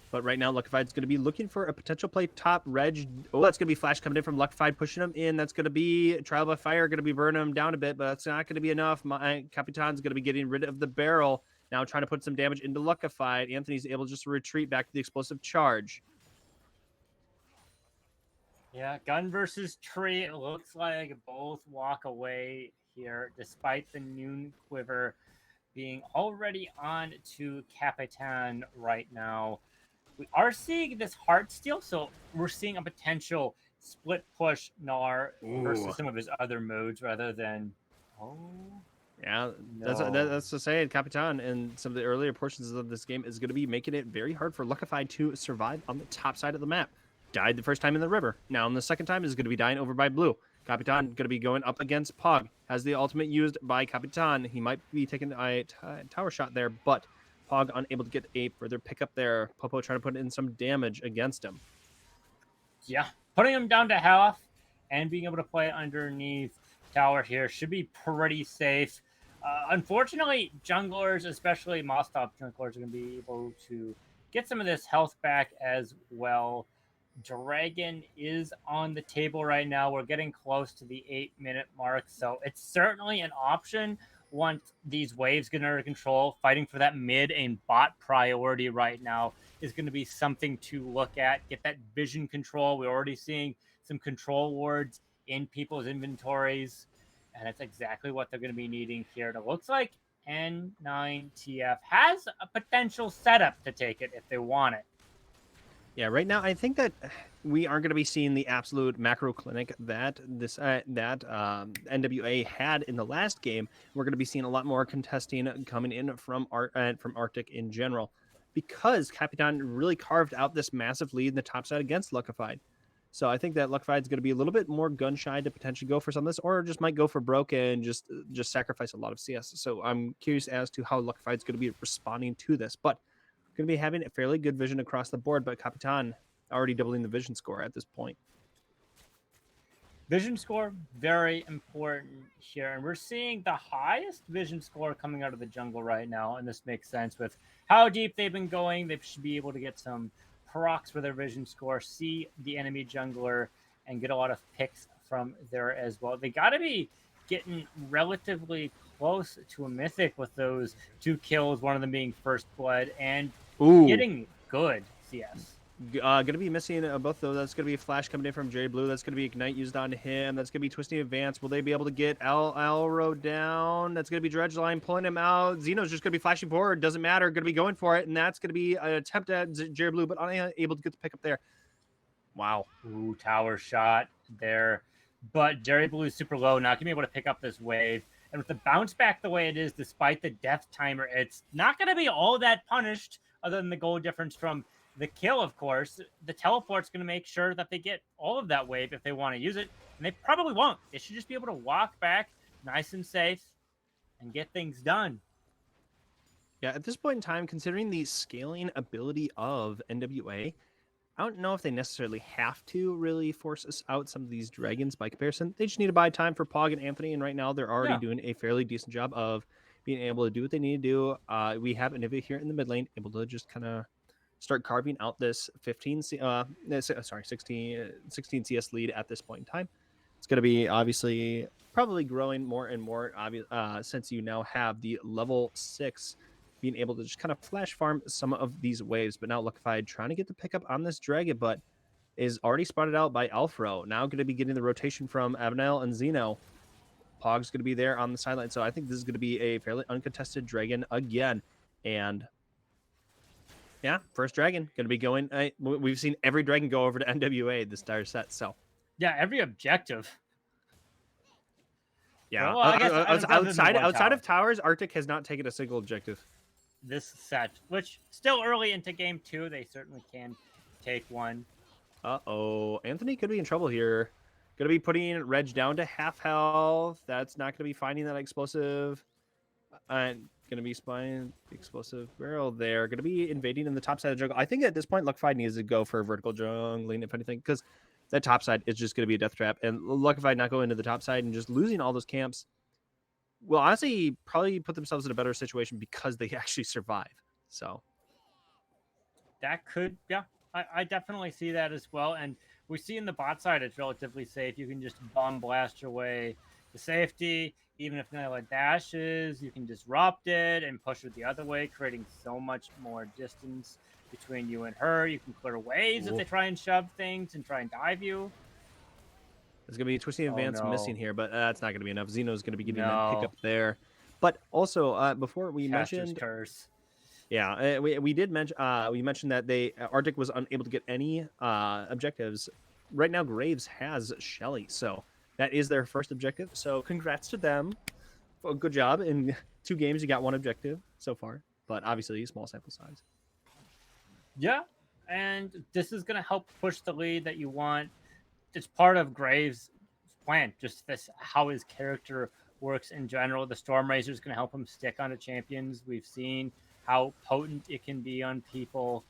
But right now, Luckified's going to be looking for a potential play top. Reg, oh, that's going to be Flash coming in from Luckified, pushing him in. That's going to be Trial by Fire, going to be burning him down a bit, but that's not going to be enough. Capitan's going to be getting rid of the barrel. Now trying to put some damage into Luckified. Anthony's able just to retreat back to the explosive charge. Yeah, gun versus tree. It looks like both walk away here, despite the Noon Quiver being already on to Capitan right now. We are seeing this heart steal, so we're seeing a potential split push Gnar versus some of his other modes rather than. Oh, yeah, no. that's to say, Capitan in some of the earlier portions of this game is going to be making it very hard for Luckified to survive on the top side of the map. Died the first time in the river. Now in the second time is going to be dying over by blue. Capitan going to be going up against Pog. Has the ultimate used by Capitan. He might be taking a tower shot there, but Pog unable to get a further pickup there. Popo trying to put in some damage against him. Yeah, putting him down to half and being able to play underneath tower here should be pretty safe. Unfortunately, junglers, especially Mostop junglers, are going to be able to get some of this health back as well. Dragon is on the table right now. We're getting close to the 8-minute mark, so it's certainly an option once these waves get under control. Fighting for that mid and bot priority right now is going to be something to look at. Get that vision control. We're already seeing some control wards in people's inventories, and that's exactly what they're going to be needing here. And it looks like N9TF has a potential setup to take it if they want it. Yeah, right now I think that we aren't going to be seeing the absolute macro clinic that NWA had in the last game. We're going to be seeing a lot more contesting coming in from Arctic in general, because Capitan really carved out this massive lead in the top side against Luckified. So I think that Luckified is going to be a little bit more gun shy to potentially go for some of this, or just might go for broke and just sacrifice a lot of CS. So I'm curious as to how Luckified is going to be responding to this, but going to be having a fairly good vision across the board, but Capitan already doubling the vision score at this point. Vision score, very important here. And we're seeing the highest vision score coming out of the jungle right now. And this makes sense with how deep they've been going. They should be able to get some procs for their vision score, see the enemy jungler, and get a lot of picks from there as well. They got to be getting relatively close to a mythic with those 2 kills, one of them being first blood, and getting good CS. Going to be missing both of those. That's going to be a flash coming in from Jerry Blue. That's going to be Ignite used on him. That's going to be Twisting Advance. Will they be able to get Alro down? That's going to be Dredge Line pulling him out. Xeno's just going to be flashing forward. Doesn't matter. Going to be going for it. And that's going to be an attempt at Jerry Blue, but unable to get the pick up there. Wow. Ooh, tower shot there. But Jerry Blue is super low. Not going to be able to pick up this wave. And with the bounce back the way it is, despite the death timer, it's not going to be all that punished other than the goal difference from the kill, of course. The teleport's going to make sure that they get all of that wave if they want to use it. And they probably won't. They should just be able to walk back nice and safe and get things done. Yeah, at this point in time, considering the scaling ability of NWA, I don't know if they necessarily have to really force us out some of these dragons by comparison. They just need to buy time for Pog and Anthony, and right now they're already doing a fairly decent job of being able to do what they need to do. We have Anivia here in the mid lane, able to just kind of start carving out this 16 CS lead at this point in time. It's going to be obviously probably growing more and more since you now have the level 6 being able to just kind of flash farm some of these waves. But now Luckified trying to get the pickup on this dragon, but is already spotted out by Alfro. Now going to be getting the rotation from Avenel and Zeno. Pog's going to be there on the sideline. So I think this is going to be a fairly uncontested dragon again. And yeah, first dragon going to be going. We've seen every dragon go over to NWA this entire set. So Yeah, every objective. yeah, Well, I guess outside of towers, Arctic has not taken a single objective. This set, which still early into game 2, they certainly can take one. Uh-oh. Anthony could be in trouble here. Going to be putting Reg down to half health. That's not going to be finding that explosive. And going to be spying the explosive barrel there. Going to be invading in the top side of the jungle. I think at this point, Luckified needs to go for vertical jungling, if anything, because that top side is just going to be a death trap. And Luckified not going into the top side and just losing all those camps will honestly probably put themselves in a better situation because they actually survive. So That could, yeah, I definitely see that as well. And we see in the bot side, it's relatively safe. You can just bomb blast your way to safety. Even if Nyla dashes, you can disrupt it and push it the other way, creating so much more distance between you and her. You can clear waves if they try and shove things and try and dive you. There's going to be a twisting advance missing here, but that's not going to be enough. Zeno's going to be getting that No. pickup there. But also, before we Caster's mentioned... curse. Yeah, we did mention we mentioned that they Arctic was unable to get any objectives. Right now, Graves has Shelly, so that is their first objective. So congrats to them. Well, good job. In 2 games, you got 1 objective so far, but obviously small sample size. Yeah, and this is going to help push the lead that you want. It's part of Graves' plan, just this how his character works in general. The Storm Razor is going to help him stick on the champions. We've seen how potent it can be on people,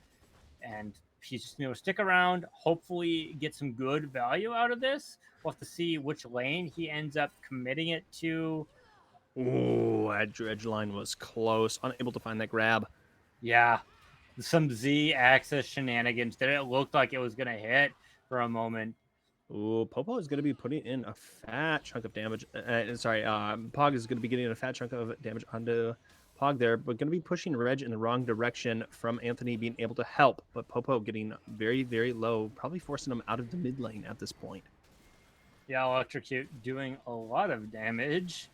and he's just going to stick around, hopefully get some good value out of this. We'll have to see which lane he ends up committing it to. Ooh, edge line was close, unable to find that grab. Yeah, some Z-axis shenanigans there. It looked like it was going to hit for a moment. Ooh, Popo is going to be putting in a fat chunk of damage. Pog is going to be getting a fat chunk of damage onto Pog there, but going to be pushing Reg in the wrong direction from Anthony being able to help, but Popo getting very, very low, probably forcing him out of the mid lane at this point. Yeah, Electrocute doing a lot of damage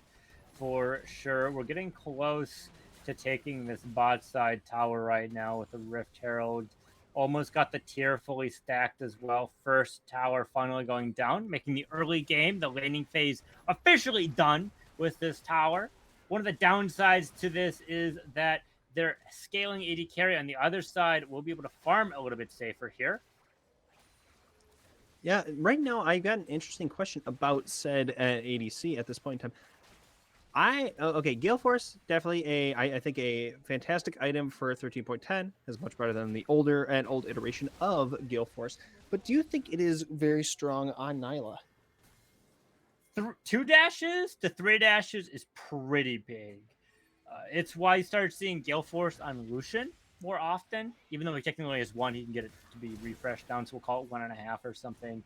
for sure. We're getting close to taking this bot side tower right now with the Rift Herald. Almost got the tier fully stacked as well. First tower finally going down, making the early game, the laning phase, officially done with this tower. One of the downsides to this is that they're scaling AD carry on the other side. We'll be able to farm a little bit safer here. Yeah, right now I got an interesting question about said ADC at this point in time. Gale Force, definitely I think a fantastic item for 13.10, is much better than the old iteration of Gale Force. But do you think it is very strong on Nyla? 2 dashes to 3 dashes is pretty big. It's why you start seeing Gale Force on Lucian more often. Even though he technically has 1, he can get it to be refreshed down, so we'll call it 1.5 or something.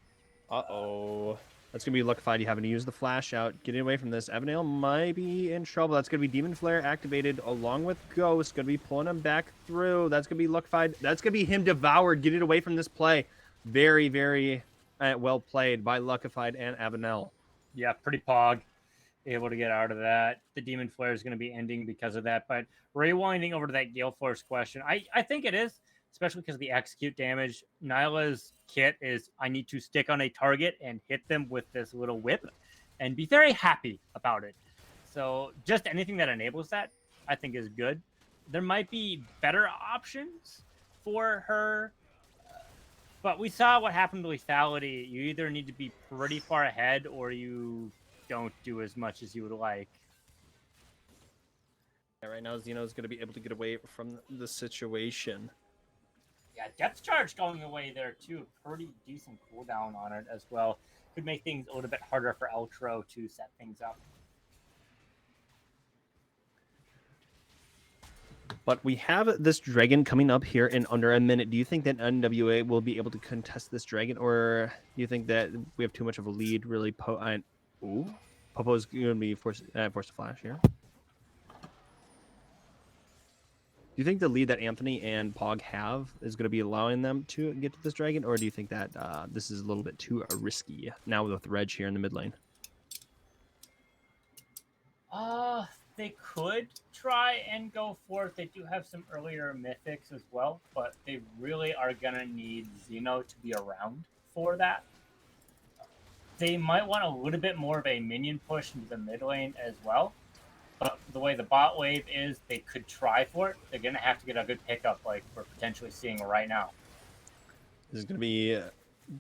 Uh-oh. That's going to be Luckified. You having to use the flash out. Getting away from this. Evanale might be in trouble. That's going to be Demon Flare activated along with Ghost. Going to be pulling him back through. That's going to be Luckified. That's going to be him devoured. Getting away from this play. Very, very well played by Luckified and Avenel. Yeah, pretty pog. Able to get out of that. The Demon Flare is going to be ending because of that. But rewinding over to that Gale Force question, I think it is, especially because of the execute damage. Nyla's kit is, I need to stick on a target and hit them with this little whip and be very happy about it. So just anything that enables that, I think is good. There might be better options for her, but we saw what happened to lethality. You either need to be pretty far ahead or you don't do as much as you would like. Yeah, right now Zeno's going to be able to get away from the situation. Yeah, depth charge going away there too. Pretty decent cooldown on it as well. Could make things a little bit harder for Outro to set things up. But we have this dragon coming up here in under a minute. Do you think that NWA will be able to contest this dragon, or do you think that we have too much of a lead? Really, Popo's going to be forced to flash here. you think the lead that Anthony and Pog have is going to be allowing them to get to this dragon, or do you think that this is a little bit too risky now with Reg here in the mid lane? They could try and go for it. They do have some earlier mythics as well, but they really are gonna need Xeno to be around for that. They might want a little bit more of a minion push into the mid lane as well. But the way the bot wave is, they could try for it. They're gonna have to get a good pickup like we're potentially seeing right now. This is going to be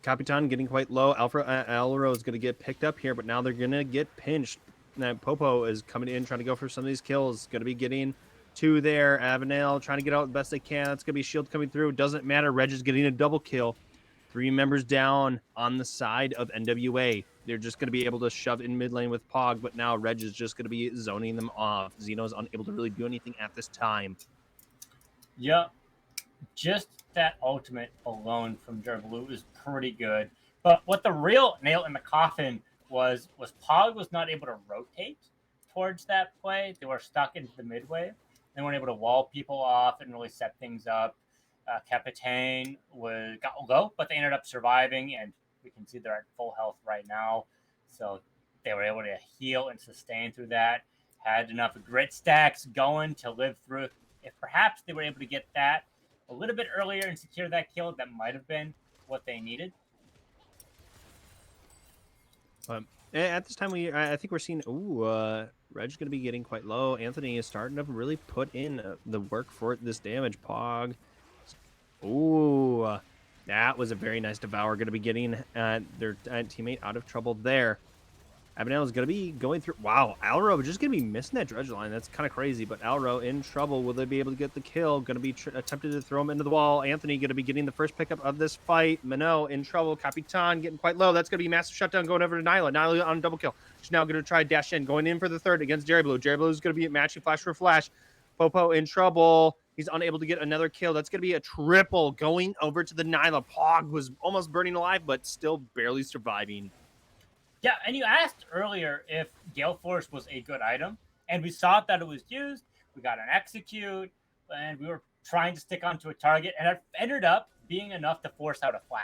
Capitan getting quite low. Alvaro is going to get picked up here, but now they're going to get pinched. Now Popo is coming in, trying to go for some of these kills. Going to be getting two there. Avanel trying to get out the best they can. That's going to be shield coming through. Doesn't matter. Reg is getting a double kill. 3 members down on the side of NWA. They're just going to be able to shove in mid lane with Pog, but now Reg is just going to be zoning them off. Xeno's unable to really do anything at this time. Yeah, just that ultimate alone from Blue is pretty good. But what the real nail in the coffin was Pog was not able to rotate towards that play. They were stuck into the mid wave. They weren't able to wall people off and really set things up. Capitan got low, but they ended up surviving, and we can see they're at full health right now. So they were able to heal and sustain through that. Had enough grit stacks going to live through it. If perhaps they were able to get that a little bit earlier and secure that kill, that might have been what they needed. At this time, I think we're seeing, Reg's going to be getting quite low. Anthony is starting to really put in the work for this damage. Pog. Ooh, that was a very nice devour. Going to be getting their teammate out of trouble there. Abenel is going to be going through. Wow, Alro just going to be missing that dredge line. That's kind of crazy, but Alro in trouble. Will they be able to get the kill? Going to be attempted to throw him into the wall. Anthony going to be getting the first pickup of this fight. Minot in trouble. Capitan getting quite low. That's going to be massive shutdown going over to Nyla. Nyla on double kill. She's now going to try dash in, going in for the third against Jerry Blue. Jerry Blue is going to be matching flash for flash. Popo in trouble. He's unable to get another kill. That's going to be a triple going over to the Nyla. Pog was almost burning alive, but still barely surviving. Yeah, and you asked earlier if Gale Force was a good item, and we saw that it was used. We got an execute, and we were trying to stick onto a target, and it ended up being enough to force out a flash.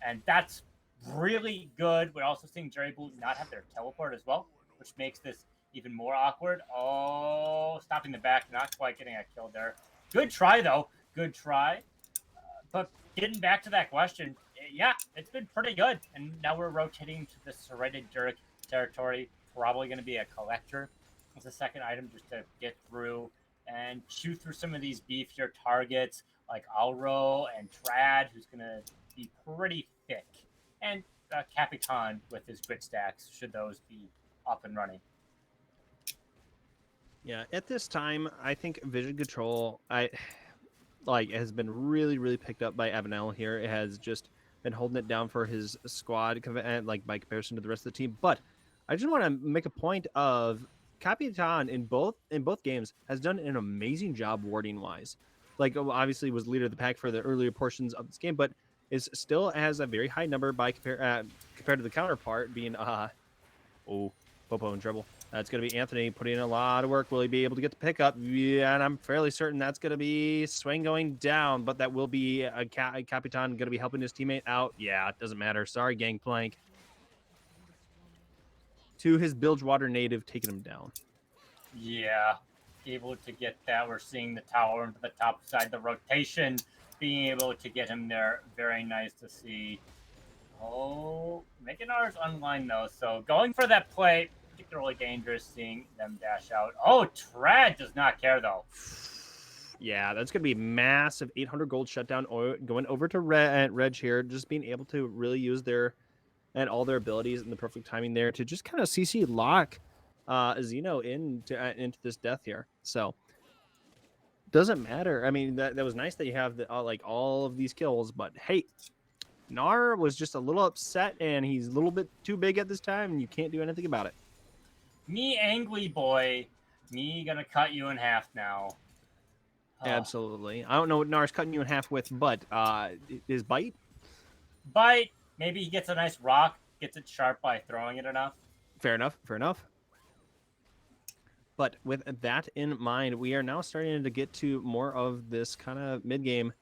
And that's really good. We're also seeing Jerry Blue not have their teleport as well, which makes this even more awkward. Oh, stopping the back, not quite getting a kill there. Good try, though. Good try. But getting back to that question, yeah, it's been pretty good. And now we're rotating to the serrated Dirk territory. Probably going to be a collector as a second item just to get through and chew through some of these beefier targets like Alro and Trad, who's going to be pretty thick. And Capitan with his grit stacks, should those be up and running. Yeah, at this time, I think vision control has been really, really picked up by Avenel here. It has just been holding it down for his squad, by comparison to the rest of the team. But I just want to make a point of Capitan in both games has done an amazing job warding wise. Obviously was leader of the pack for the earlier portions of this game, but is still has a very high number by compared to the counterpart being Popo in trouble. That's going to be Anthony putting in a lot of work. Will he be able to get the pickup? Yeah, and I'm fairly certain that's going to be Swain going down, but that will be a Capitan going to be helping his teammate out. Yeah, it doesn't matter. Sorry, Gangplank. To his Bilgewater native, taking him down. Yeah, able to get that. We're seeing the tower into the top side, the rotation, being able to get him there. Very nice to see. Oh, making ours online, though. So going for that play, particularly dangerous, seeing them dash out. Oh, Trad does not care, though. Yeah, that's going to be massive 800 gold shutdown going over to Reg here, just being able to really use all their abilities and the perfect timing there to just kind of CC lock Xeno into this death here. So doesn't matter. I mean, that was nice that you have all of these kills, but hey, Gnar was just a little upset, and he's a little bit too big at this time, and you can't do anything about it. Me, angry boy. Me gonna cut you in half now. Absolutely. I don't know what Gnar's cutting you in half with, but his bite? Bite. Maybe he gets a nice rock, gets it sharp by throwing it enough. Fair enough. But with that in mind, we are now starting to get to more of this kind of mid game.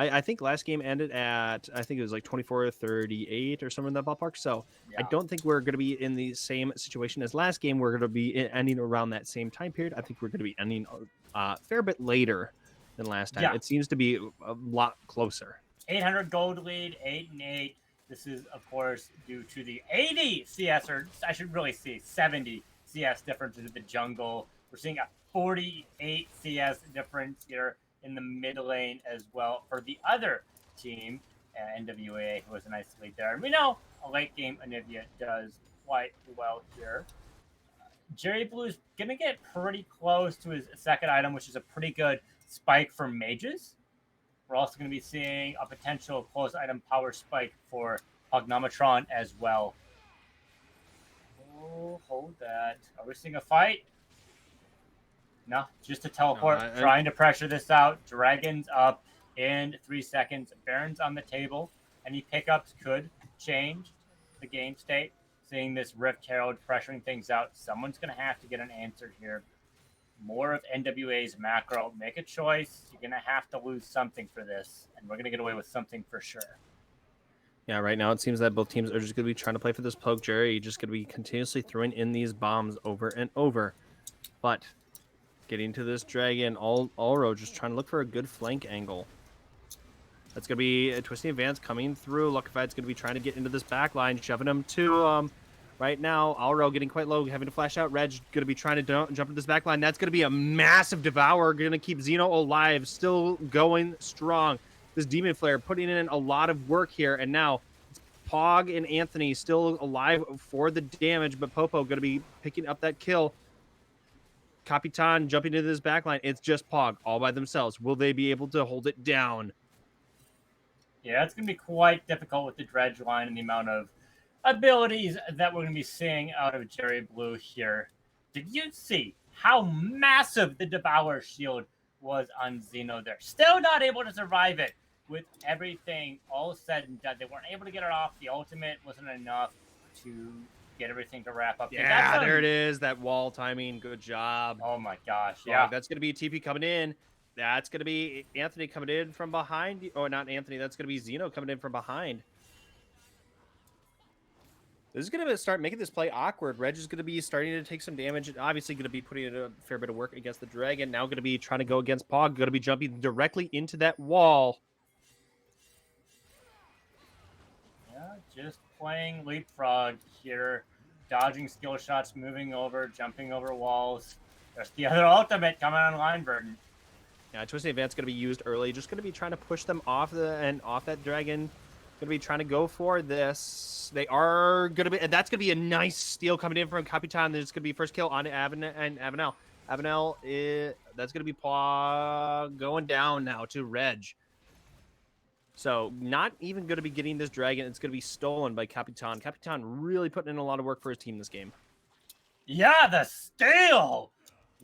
I think last game ended at, I think it was like 24-38 or something in that ballpark. So I Yeah. don't think we're going to be in the same situation as last game. We're going to be ending around that same time period. I think we're going to be ending a fair bit later than last time. Yeah. It seems to be a lot closer. 800 gold lead, 8-8. This is, of course, due to the 80 CS, or I should really say 70 CS difference into the jungle. We're seeing a 48 CS difference here in the mid lane as well for the other team, NWA, who was a nice lead there. And we know a late game Anivia does quite well here. Jerry Blue's going to get pretty close to his second item, which is a pretty good spike for mages. We're also going to be seeing a potential close item power spike for Pognometron as well. Oh, hold that. Are we seeing a fight? No, just a teleport. No, Trying to pressure this out. Dragon's up in 3 seconds. Baron's on the table. Any pickups could change the game state. Seeing this Rift Herald pressuring things out, someone's going to have to get an answer here. More of NWA's macro. Make a choice. You're going to have to lose something for this, and we're going to get away with something for sure. Yeah, right now it seems that both teams are just going to be trying to play for this poke. Jerry just going to be continuously throwing in these bombs over and over. But getting to this dragon, Allro just trying to look for a good flank angle. That's going to be a twisting advance coming through. Luckified's going to be trying to get into this back line, shoving him to right now. Allro getting quite low, having to flash out. Reg going to be trying to jump into this back line. That's going to be a massive devour. Going to keep Xeno alive, still going strong. This Demon Flare putting in a lot of work here. And now it's Pog and Anthony still alive for the damage, but Popo going to be picking up that kill. Capitan jumping into this back line. It's just Pog all by themselves. Will they be able to hold it down? Yeah, it's going to be quite difficult with the dredge line and the amount of abilities that we're going to be seeing out of Jerry Blue here. Did you see how massive the Devour shield was on Xeno there? Still not able to survive it with everything all said and done. They weren't able to get it off. The ultimate wasn't enough to get everything to wrap up. Yeah, there it is. That wall timing. Good job. Oh my gosh. Yeah. That's going to be TP coming in. That's going to be Anthony coming in from behind. Oh, not Anthony. That's going to be Xeno coming in from behind. This is going to start making this play awkward. Reg is going to be starting to take some damage. And obviously going to be putting in a fair bit of work against the Dragon. Now going to be trying to go against Pog. Going to be jumping directly into that wall. Yeah, just playing leapfrog here. Dodging skill shots, moving over, jumping over walls. There's the other ultimate coming online, Verdant. Yeah, Twisting Advance going to be used early. Just going to be trying to push them off off that dragon. Going to be trying to go for this. They are going to be, and that's going to be a nice steal coming in from Capitan. There's going to be first kill on Avanel. Avanel is, that's going to be going down now to Reg. So not even going to be getting this dragon. It's going to be stolen by Capitan. Capitan really putting in a lot of work for his team this game. Yeah, the steal!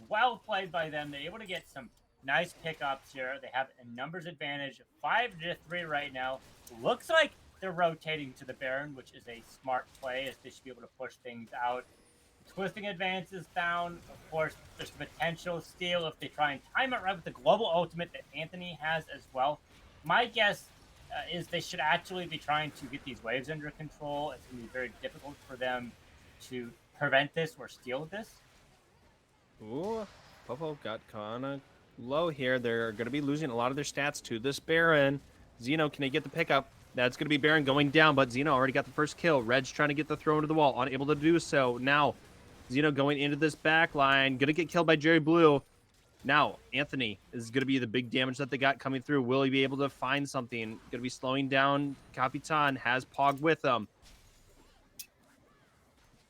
Well played by them. They're able to get some nice pickups here. They have a numbers advantage, 5-3 right now. Looks like they're rotating to the Baron, which is a smart play, as they should be able to push things out. Twisting advances down. Of course, there's potential steal if they try and time it right with the global ultimate that Anthony has as well. My guess is they should actually be trying to get these waves under control. It's going to be very difficult for them to prevent this or steal this. Ooh, Popo got kind of low here. They're going to be losing a lot of their stats to this Baron. Xeno, can they get the pickup? That's going to be Baron going down, but Xeno already got the first kill. Reg's trying to get the throw into the wall, unable to do so. Now, Xeno going into this back line, going to get killed by Jerry Blue. Now, Anthony is going to be the big damage that they got coming through. Will he be able to find something? Going to be slowing down. Capitan has Pog with him.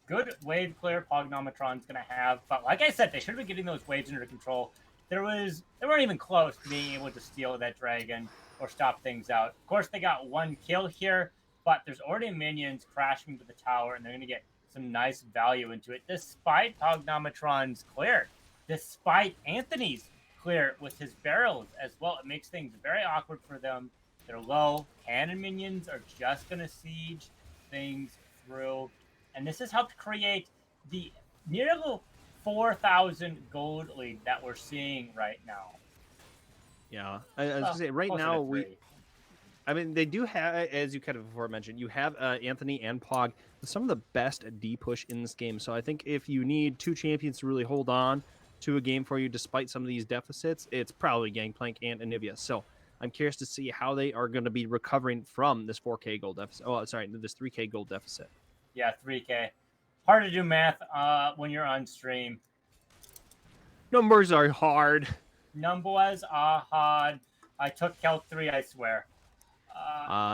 Good wave clear Pognometron's going to have. But like I said, they should be getting those waves under control. They weren't even close to being able to steal that dragon or stop things out. Of course, they got one kill here, but there's already minions crashing into the tower, and they're going to get some nice value into it, despite Pognometron's clear. Despite Anthony's clear with his barrels as well. It makes things very awkward for them. They're low. Cannon minions are just going to siege things through. And this has helped create the nearly 4,000 gold lead that we're seeing right now. Yeah, I was gonna say right Closer to now we. 3. I mean, they do have, as you kind of before mentioned, you have Anthony and Pog with some of the best D push in this game. So I think if you need two champions to really hold on to a game for you, despite some of these deficits, it's probably Gangplank and Anivia. So I'm curious to see how they are going to be recovering from this 4K gold deficit. Oh, sorry, this 3K gold deficit. Yeah, 3K. Hard to do math when you're on stream. Numbers are hard. Numbers are hard. I took Calc 3, I swear.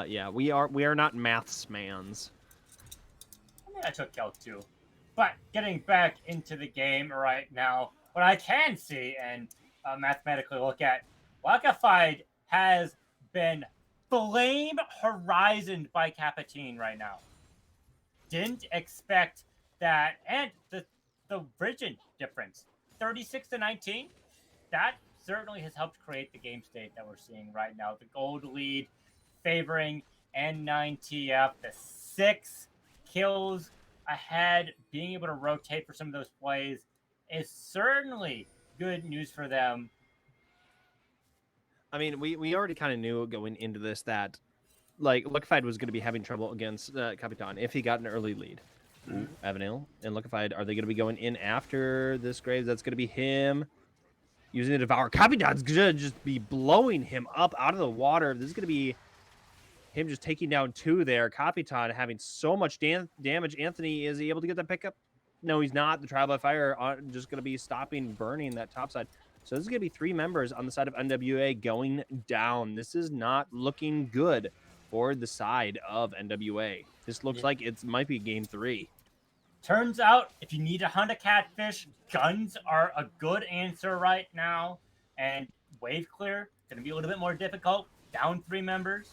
Yeah, we are not maths mans. I mean, I took Calc 2. But getting back into the game right now, what I can see and mathematically look at, Wackified has been flame horizoned by Capitine right now. Didn't expect that, and the vision difference, 36-19, that certainly has helped create the game state that we're seeing right now. The gold lead favoring N9TF, the 6 kills ahead, being able to rotate for some of those plays is certainly good news for them. I mean, we already kind of knew going into this that, like, Luckified was going to be having trouble against Capitan if he got an early lead. Avanil and Luckified, are they going to be going in after this Graves? That's going to be him using the Devour. Capitan's going to just be blowing him up out of the water. This is going to be him just taking down 2 there. Capitan having so much damage. Anthony, is he able to get that pickup? No, he's not. The Trial by Fire are just going to be stopping burning that top side. So this is going to be 3 members on the side of NWA going down. This is not looking good for the side of NWA. This looks like it might be game 3. Turns out, if you need to hunt a catfish, guns are a good answer right now. And wave clear, going to be a little bit more difficult. Down 3 members.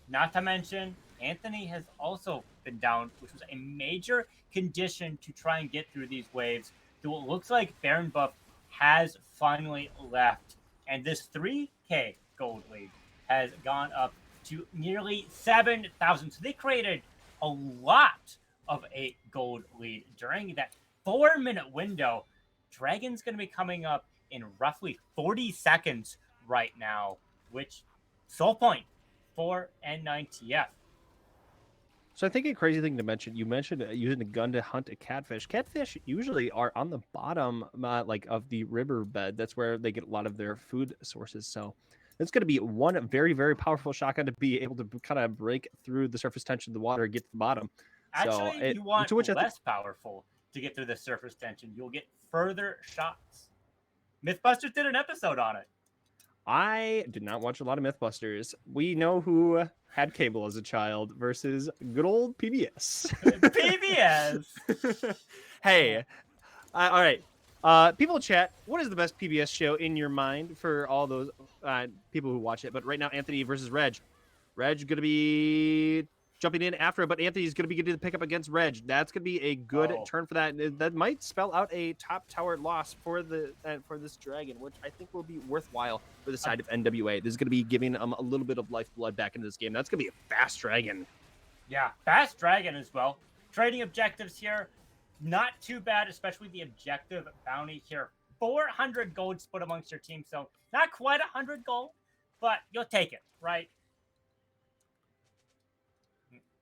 Not to mention, Anthony has also been down, which was a major condition to try and get through these waves. So it looks like Baron Buff has finally left. And this 3K gold lead has gone up to nearly 7,000. So they created a lot of a gold lead during that 4-minute window. Dragon's going to be coming up in roughly 40 seconds right now, which soul point for N9TF. So I think a crazy thing to mention, you mentioned using a gun to hunt a catfish. Catfish usually are on the bottom like of the riverbed. That's where they get a lot of their food sources. So it's going to be one very, very powerful shotgun to be able to kind of break through the surface tension of the water and get to the bottom. Actually, you want less powerful to get through the surface tension. You'll get further shots. Mythbusters did an episode on it. I did not watch a lot of Mythbusters. We know who had cable as a child versus good old PBS. PBS! Hey, all right. People chat, what is the best PBS show in your mind for all those people who watch it? But right now, Anthony versus Reg. Reg going to be jumping in after it, but Anthony's going to be getting the pickup against Reg. That's going to be a good turn for that. That might spell out a top tower loss for this dragon, which I think will be worthwhile for the side of NWA. This is going to be giving them a little bit of lifeblood back into this game. That's going to be a fast dragon. Yeah, fast dragon as well. Trading objectives here, not too bad, especially the objective bounty here. 400 gold split amongst your team, so not quite 100 gold, but you'll take it, right?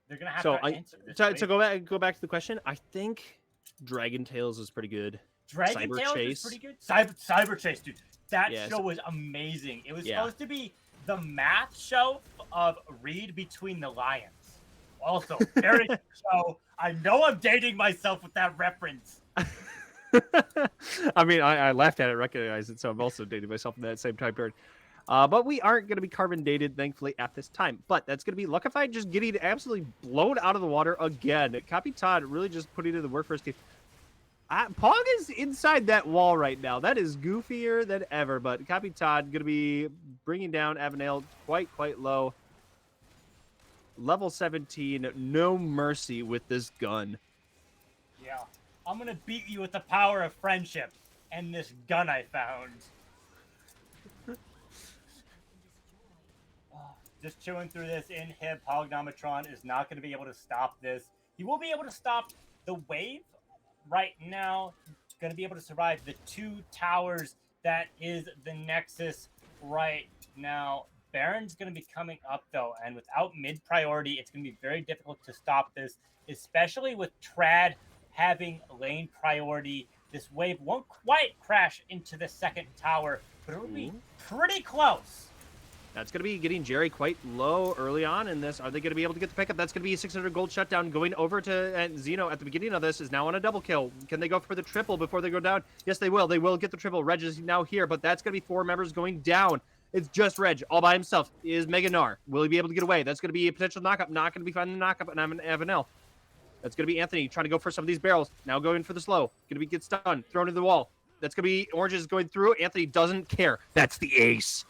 They're gonna have to answer this. So go back to the question. I think Dragon Tales is pretty good. Dragon Tales is pretty good. Cyber Chase, dude. That show was amazing. It was supposed to be the math show of Read Between the Lions. Also, very good show. I know I'm dating myself with that reference. I mean, I laughed at it, recognized it, so I'm also dating myself in that same time period. But we aren't going to be carbon dated, thankfully, at this time. But that's going to be Luckified just getting absolutely blown out of the water again. Capitan really just putting in the work for his team. Pog is inside that wall right now. That is goofier than ever. But Capitan going to be bringing down Avanel quite low. Level 17, no mercy with this gun. Yeah, I'm going to beat you with the power of friendship and this gun I found. Just chewing through this inhib. Hognometron is not going to be able to stop this. He will be able to stop the wave right now. going to be able to survive the 2 towers that is the Nexus right now. Baron's going to be coming up, though, and without mid priority, it's going to be very difficult to stop this, especially with Trad having lane priority. This wave won't quite crash into the second tower, but it'll be pretty close. That's going to be getting Jerry quite low early on in this. Are they going to be able to get the pickup? That's going to be a 600 gold shutdown going over to Zeno at the beginning of this is now on a double kill. Can they go for the triple before they go down? Yes, they will. They will get the triple. Reg is now here, but that's going to be 4 members going down. It's just Reg all by himself. Is Meganar. Will he be able to get away? That's going to be a potential knockup. Not going to be finding the knockup on Avanel. That's going to be Anthony trying to go for some of these barrels. Now going for the slow. Going to be get stunned. Thrown to the wall. That's going to be Oranges going through. Anthony doesn't care. That's the ace.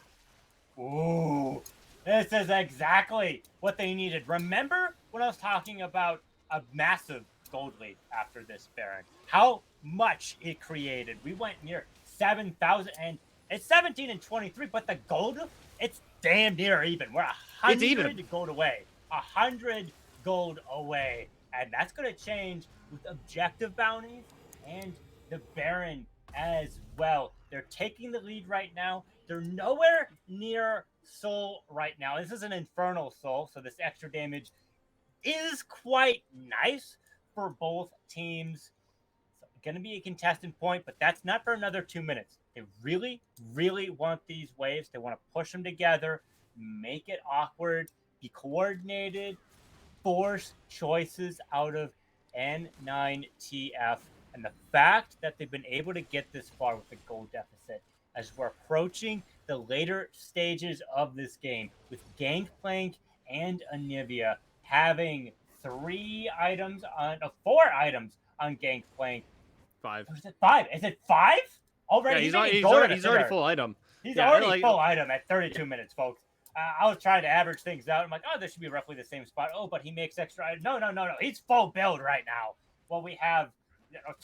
Ooh. This is exactly what they needed. Remember when I was talking about a massive gold lead after this Baron? How much it created. We went near 7,000, and it's 17 and 23, but the gold, it's damn near even. We're 100 gold away. 100 gold away. And that's going to change with objective bounties and the Baron as well. They're taking the lead right now. They're nowhere near Soul right now. This is an Infernal Soul, so this extra damage is quite nice for both teams. It's going to be a contested point, but that's not for another 2 minutes. They really, really want these waves. They want to push them together, make it awkward, be coordinated, force choices out of N9TF. And the fact that they've been able to get this far with the gold deficit as we're approaching the later stages of this game with Gangplank and Anivia having 4 items on Gangplank. 5. Or is it 5? Is it 5? Already? Yeah, he's already full item. He's already full item at 32 minutes, folks. I was trying to average things out. I'm like, oh, this should be roughly the same spot. Oh, but he makes extra items. No. He's full build right now. Well, we have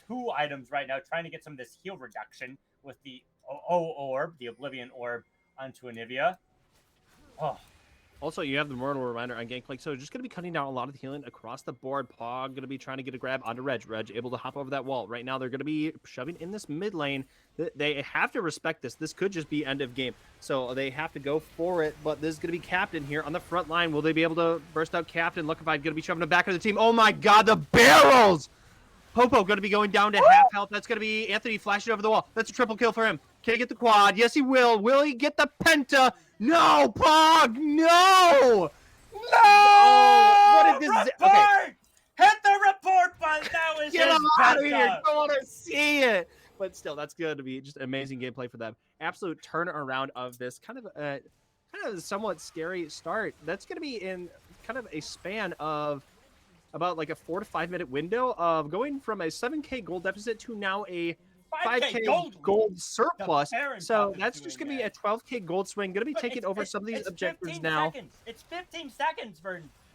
2 items right now trying to get some of this heal reduction with the orb, the Oblivion orb, onto Anivia. Oh. Also, you have the Mortal Reminder on Gangplank, so just going to be cutting down a lot of the healing across the board. Pog going to be trying to get a grab onto Reg. Reg able to hop over that wall. Right now, they're going to be shoving in this mid lane. They have to respect this. This could just be end of game, so they have to go for it, but this is going to be Captain here on the front line. Will they be able to burst out Captain? Look if I'm going to be shoving the back of the team. Oh my god, the barrels! Popo going to be going down to half health. That's going to be Anthony flashing over the wall. That's a triple kill for him. Can he get the quad? Yes, he will. Will he get the penta? No, Pog, no! No! What did this? Okay. Hit the report button. That was Get his him out of penta. here. Don't want to see it. But still, that's going to be just amazing gameplay for them. Absolute turnaround of this kind of a somewhat scary start. That's going to be in kind of a span of about like a 4 to 5 minute window of going from a 7K gold deficit to now a 5K gold surplus. So that's just going to be a 12K gold swing. Going to be taking over some of these objectives now. It's 15 seconds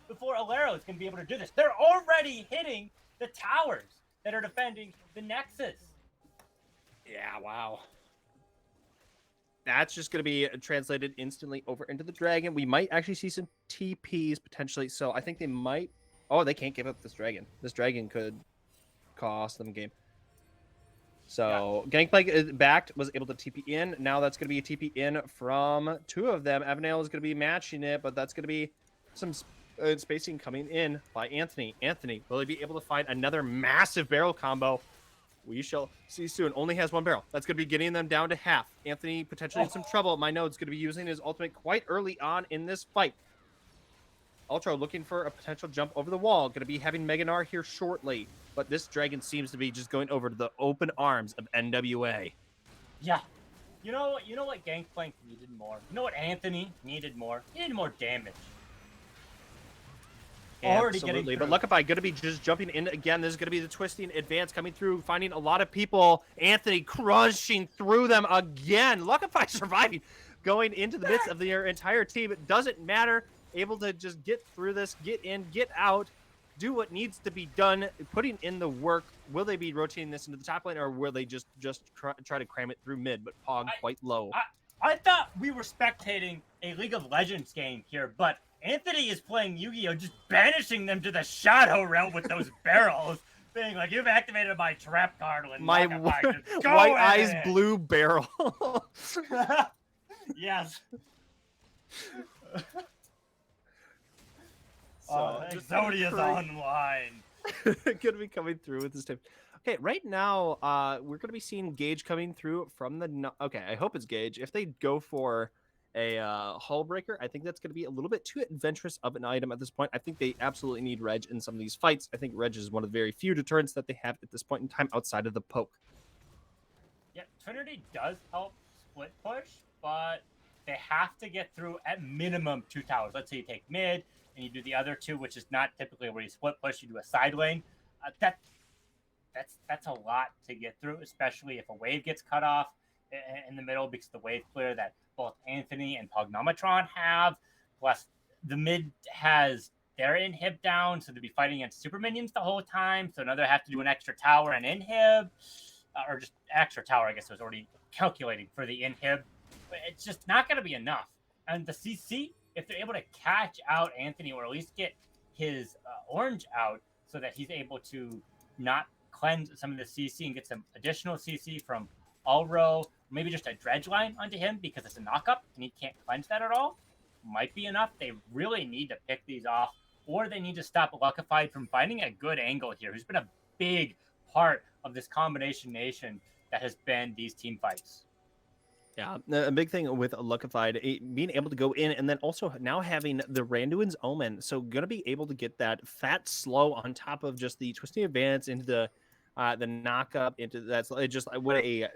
before Alero is going to be able to do this. They're already hitting the towers that are defending the Nexus. Yeah, wow. That's just going to be translated instantly over into the Dragon. We might actually see some TPs potentially. So I think they might. Oh, they can't give up this Dragon. This Dragon could cost them a game. So yeah. Gangplank backed, was able to TP in. Now that's going to be a TP in from 2 of them. Evanail is going to be matching it, but that's going to be some spacing coming in by Anthony. Anthony, will he be able to find another massive barrel combo? We shall see soon. Only has 1 barrel. That's going to be getting them down to half. Anthony potentially in some trouble. My node's going to be using his ultimate quite early on in this fight. Ultra looking for a potential jump over the wall. Going to be having Meganar here shortly. But this Dragon seems to be just going over to the open arms of NWA. Yeah. You know what Gangplank needed more? You know what Anthony needed more? He needed more damage. Absolutely. But Luckify going to be just jumping in again. This is going to be the twisting advance coming through, finding a lot of people. Anthony crushing through them again. Luckify surviving, going into the midst of their entire team. It doesn't matter. Able to just get through this, get in, get out, do what needs to be done, putting in the work. Will they be rotating this into the top lane, or will they just try to cram it through mid, but Pog quite low? I thought we were spectating a League of Legends game here, but Anthony is playing Yu-Gi-Oh! Just banishing them to the Shadow Realm with those barrels. Being like, you've activated my trap card when My Lockify, just go white at eyes it. blue barrel. Yes. So, Just Zodia's online. gonna be coming through with this tip. Okay, right now, we're gonna be seeing Gage coming through from the. Okay, I hope it's Gage. If they go for a hull breaker, I think that's gonna be a little bit too adventurous of an item at this point. I think they absolutely need Reg in some of these fights. I think Reg is one of the very few deterrents that they have at this point in time outside of the poke. Yeah, Trinity does help split push, but they have to get through at minimum 2 towers. Let's say you take mid and you do the other 2, which is not typically where you split push. You do a side lane. That's a lot to get through, especially if a wave gets cut off in the middle because the wave clear that both Anthony and Pognometron have. Plus, the mid has their inhib down, so they'll be fighting against super minions the whole time. So now they have to do an extra tower and inhib, or just extra tower. I guess it was already calculating for the inhib. But it's just not going to be enough. And the CC, if they're able to catch out Anthony or at least get his orange out so that he's able to not cleanse some of the CC and get some additional CC from Alro, maybe just a dredge line onto him because it's a knockup and he can't cleanse that at all, might be enough. They really need to pick these off, or they need to stop Luckified from finding a good angle here, who's been a big part of this combination nation that has been these team fights. Yeah, a big thing with Luckified being able to go in and then also now having the Randuin's Omen. So going to be able to get that fat slow on top of just the twisting advance into the knock up into that's just what a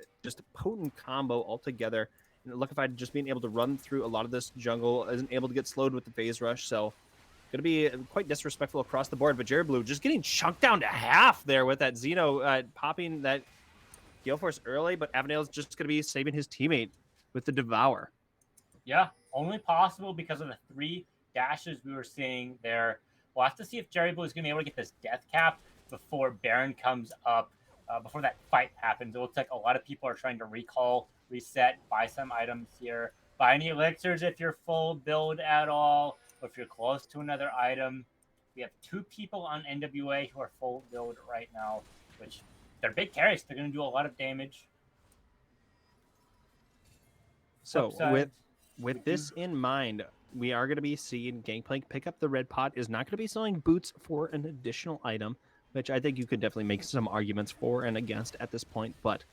potent combo altogether. And Luckified just being able to run through a lot of this jungle, isn't able to get slowed with the phase rush. So going to be quite disrespectful across the board. But Jerry Blue just getting chunked down to half there with that Xeno popping that Gale Force early, but Avondale's just going to be saving his teammate with the Devour. Yeah, only possible because of the 3 dashes we were seeing there. We'll have to see if Jerry Blue is going to be able to get this death cap before Baron comes up, before that fight happens. It looks like a lot of people are trying to recall, reset, buy some items here. Buy any elixirs if you're full build at all, or if you're close to another item. We have 2 people on NWA who are full build right now, which they're big carries. They're going to do a lot of damage. So Upside. with this in mind, we are going to be seeing Gangplank pick up the red pot, is not going to be selling boots for an additional item, which I think you could definitely make some arguments for and against at this point, but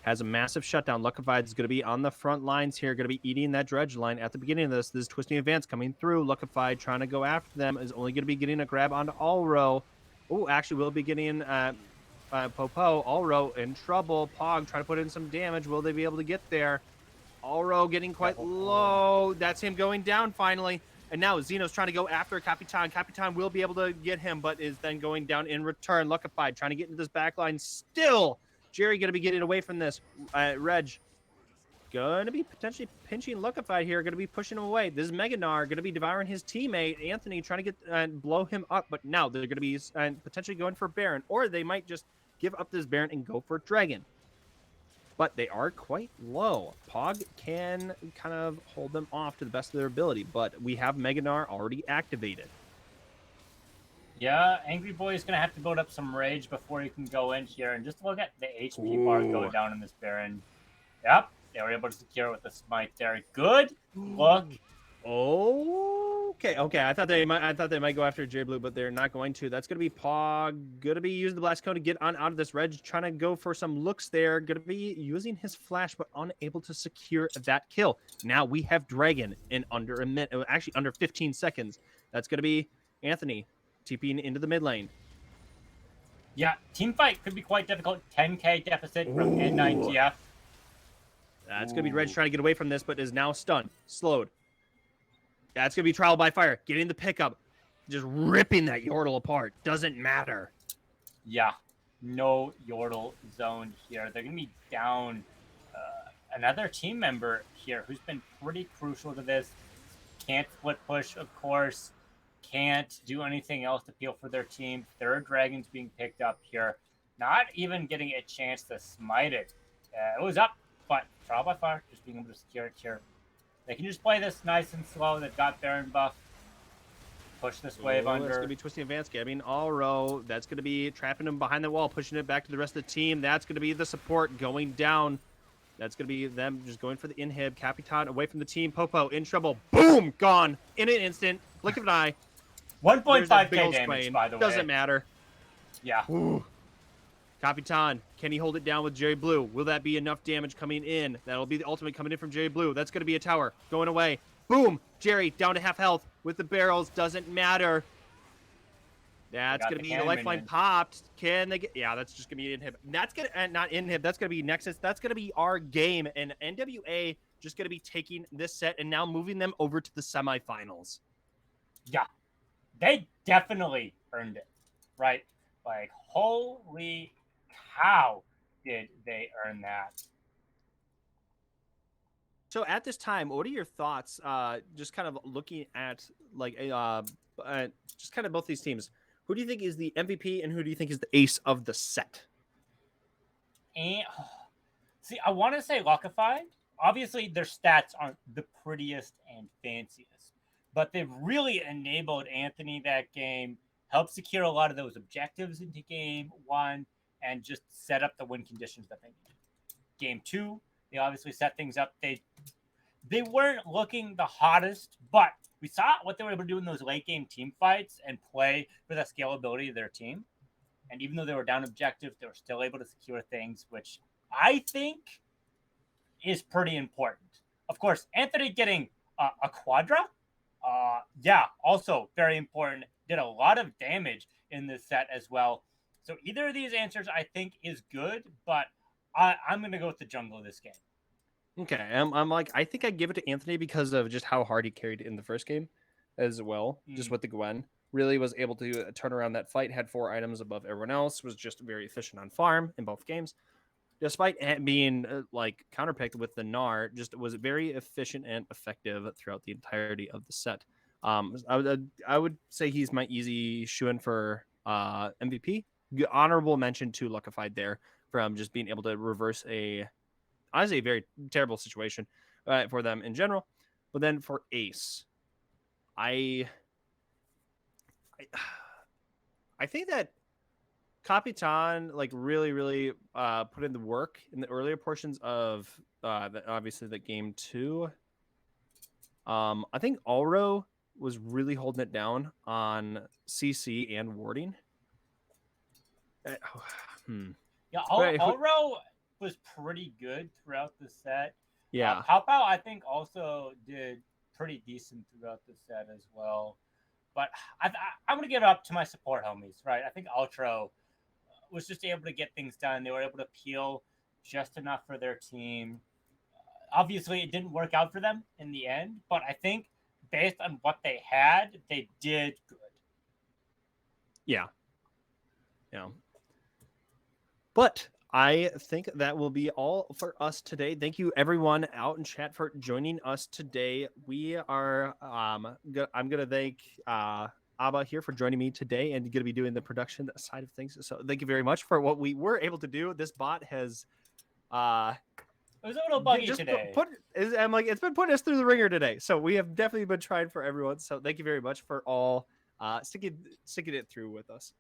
has a massive shutdown. Luckified is going to be on the front lines here, going to be eating that dredge line at the beginning of this. This twisting advance coming through. Luckified trying to go after them, is only going to be getting a grab onto Alro. Oh, actually, we'll be getting Popo. Alro in trouble. Pog trying to put in some damage. Will they be able to get there? Alro getting quite low. That's him going down finally. And now Xeno's trying to go after Capitan. Capitan will be able to get him, but is then going down in return. Luckified trying to get into this back line still. Jerry going to be getting away from this. Reg going to be potentially pinching Luckified here. Going to be pushing him away. This is Meganar going to be devouring his teammate. Anthony trying to get blow him up, but now they're going to be potentially going for Baron, or they might just give up this Baron and go for Dragon. But they are quite low. Pog can kind of hold them off to the best of their ability, but we have Meganar already activated. Yeah, Angry Boy is going to have to build up some rage before he can go in here. And just look at the HP bar go down in this Baron. Yep, they were able to secure it with the smite there. Good look. Okay. I thought they might go after J Blue, but they're not going to. That's going to be Pog. Going to be using the blast cone to get on out of this. Reg trying to go for some looks there. Going to be using his flash, but unable to secure that kill. Now we have Dragon in under a minute, actually under 15 seconds. That's going to be Anthony TPing into the mid lane. Yeah, team fight could be quite difficult. 10k deficit from N9TF. That's going to be Reg trying to get away from this, but is now stunned, slowed. That's going to be Trial by Fire. Getting the pickup. Just ripping that Yordle apart. Doesn't matter. Yeah. No Yordle zone here. They're going to be down another team member here who's been pretty crucial to this. Can't split push, of course. Can't do anything else to peel for their team. Third Dragon's being picked up here. Not even getting a chance to smite it. It was up, but Trial by Fire just being able to secure it here. They can just play this nice and slow. They've got Baron buff. push this wave Ooh, under. That's going to be twisting advance, gabbing all row. That's going to be trapping him behind the wall, pushing it back to the rest of the team. That's going to be the support going down. That's going to be them just going for the inhib. Capitan away from the team. Popo in trouble. Boom! Gone in an instant. Blink of an eye. 1.5k big old damage, sprain. by the way. Doesn't matter. Yeah. Ooh. Capitan, can he hold it down with Jerry Blue? Will that be enough damage coming in? That'll be the ultimate coming in from Jerry Blue. That's going to be a tower going away. Boom! Jerry down to half health with the barrels. Doesn't matter. That's going to be the lifeline minion. popped. Can they get... Yeah, that's just going to be inhib. That's going to... not inhib. That's going to be Nexus. That's going to be our game. And NWA just going to be taking this set and now moving them over to the semifinals. Yeah. They definitely earned it, right? Like, holy cow, did they earn that? So at this time, what are your thoughts? Just kind of looking at like just kind of both these teams. Who do you think is the MVP, and who do you think is the ace of the set? And see, I want to say Luckified. Obviously, their stats aren't the prettiest and fanciest, but they've really enabled Anthony that game, helped secure a lot of those objectives into game one, and just set up the win conditions that they needed. Game two, they obviously set things up. They weren't looking the hottest, but we saw what they were able to do in those late game team fights and play for the scalability of their team. And even though they were down objective, they were still able to secure things, which I think is pretty important. Of course, Anthony getting a Quadra, yeah, also very important. Did a lot of damage in this set as well. So either of these answers I think is good, but I'm going to go with the jungle this game. Okay, I'm like, I think I give it to Anthony because of just how hard he carried in the first game as well. Just with the Gwen. Really was able to turn around that fight, had 4 items above everyone else, was just very efficient on farm in both games. Despite being like counterpicked with the Gnar, just was very efficient and effective throughout the entirety of the set. I would say he's my easy shoo-in for MVP. Honorable mention to Luckified there from just being able to reverse honestly, a very terrible situation for them in general. But then for Ace, I think that Capitan like really put in the work in the earlier portions of obviously the game 2. I think Alro was really holding it down on CC and warding. Yeah, Alro was pretty good throughout the set. Yeah. Pow Pow, I think, also did pretty decent throughout the set as well. But I'm going to give it up to my support homies, right? I think Ultro was just able to get things done. They were able to peel just enough for their team. Obviously, it didn't work out for them in the end, but I think based on what they had, they did good. Yeah. But I think that will be all for us today. Thank you, everyone out in chat, for joining us today. We are, I'm going to thank Abba here for joining me today and going to be doing the production side of things. So thank you very much for what we were able to do. This bot has... it was a little buggy today. I'm like, it's been putting us through the ringer today. So we have definitely been trying for everyone. So thank you very much for all sticking it through with us.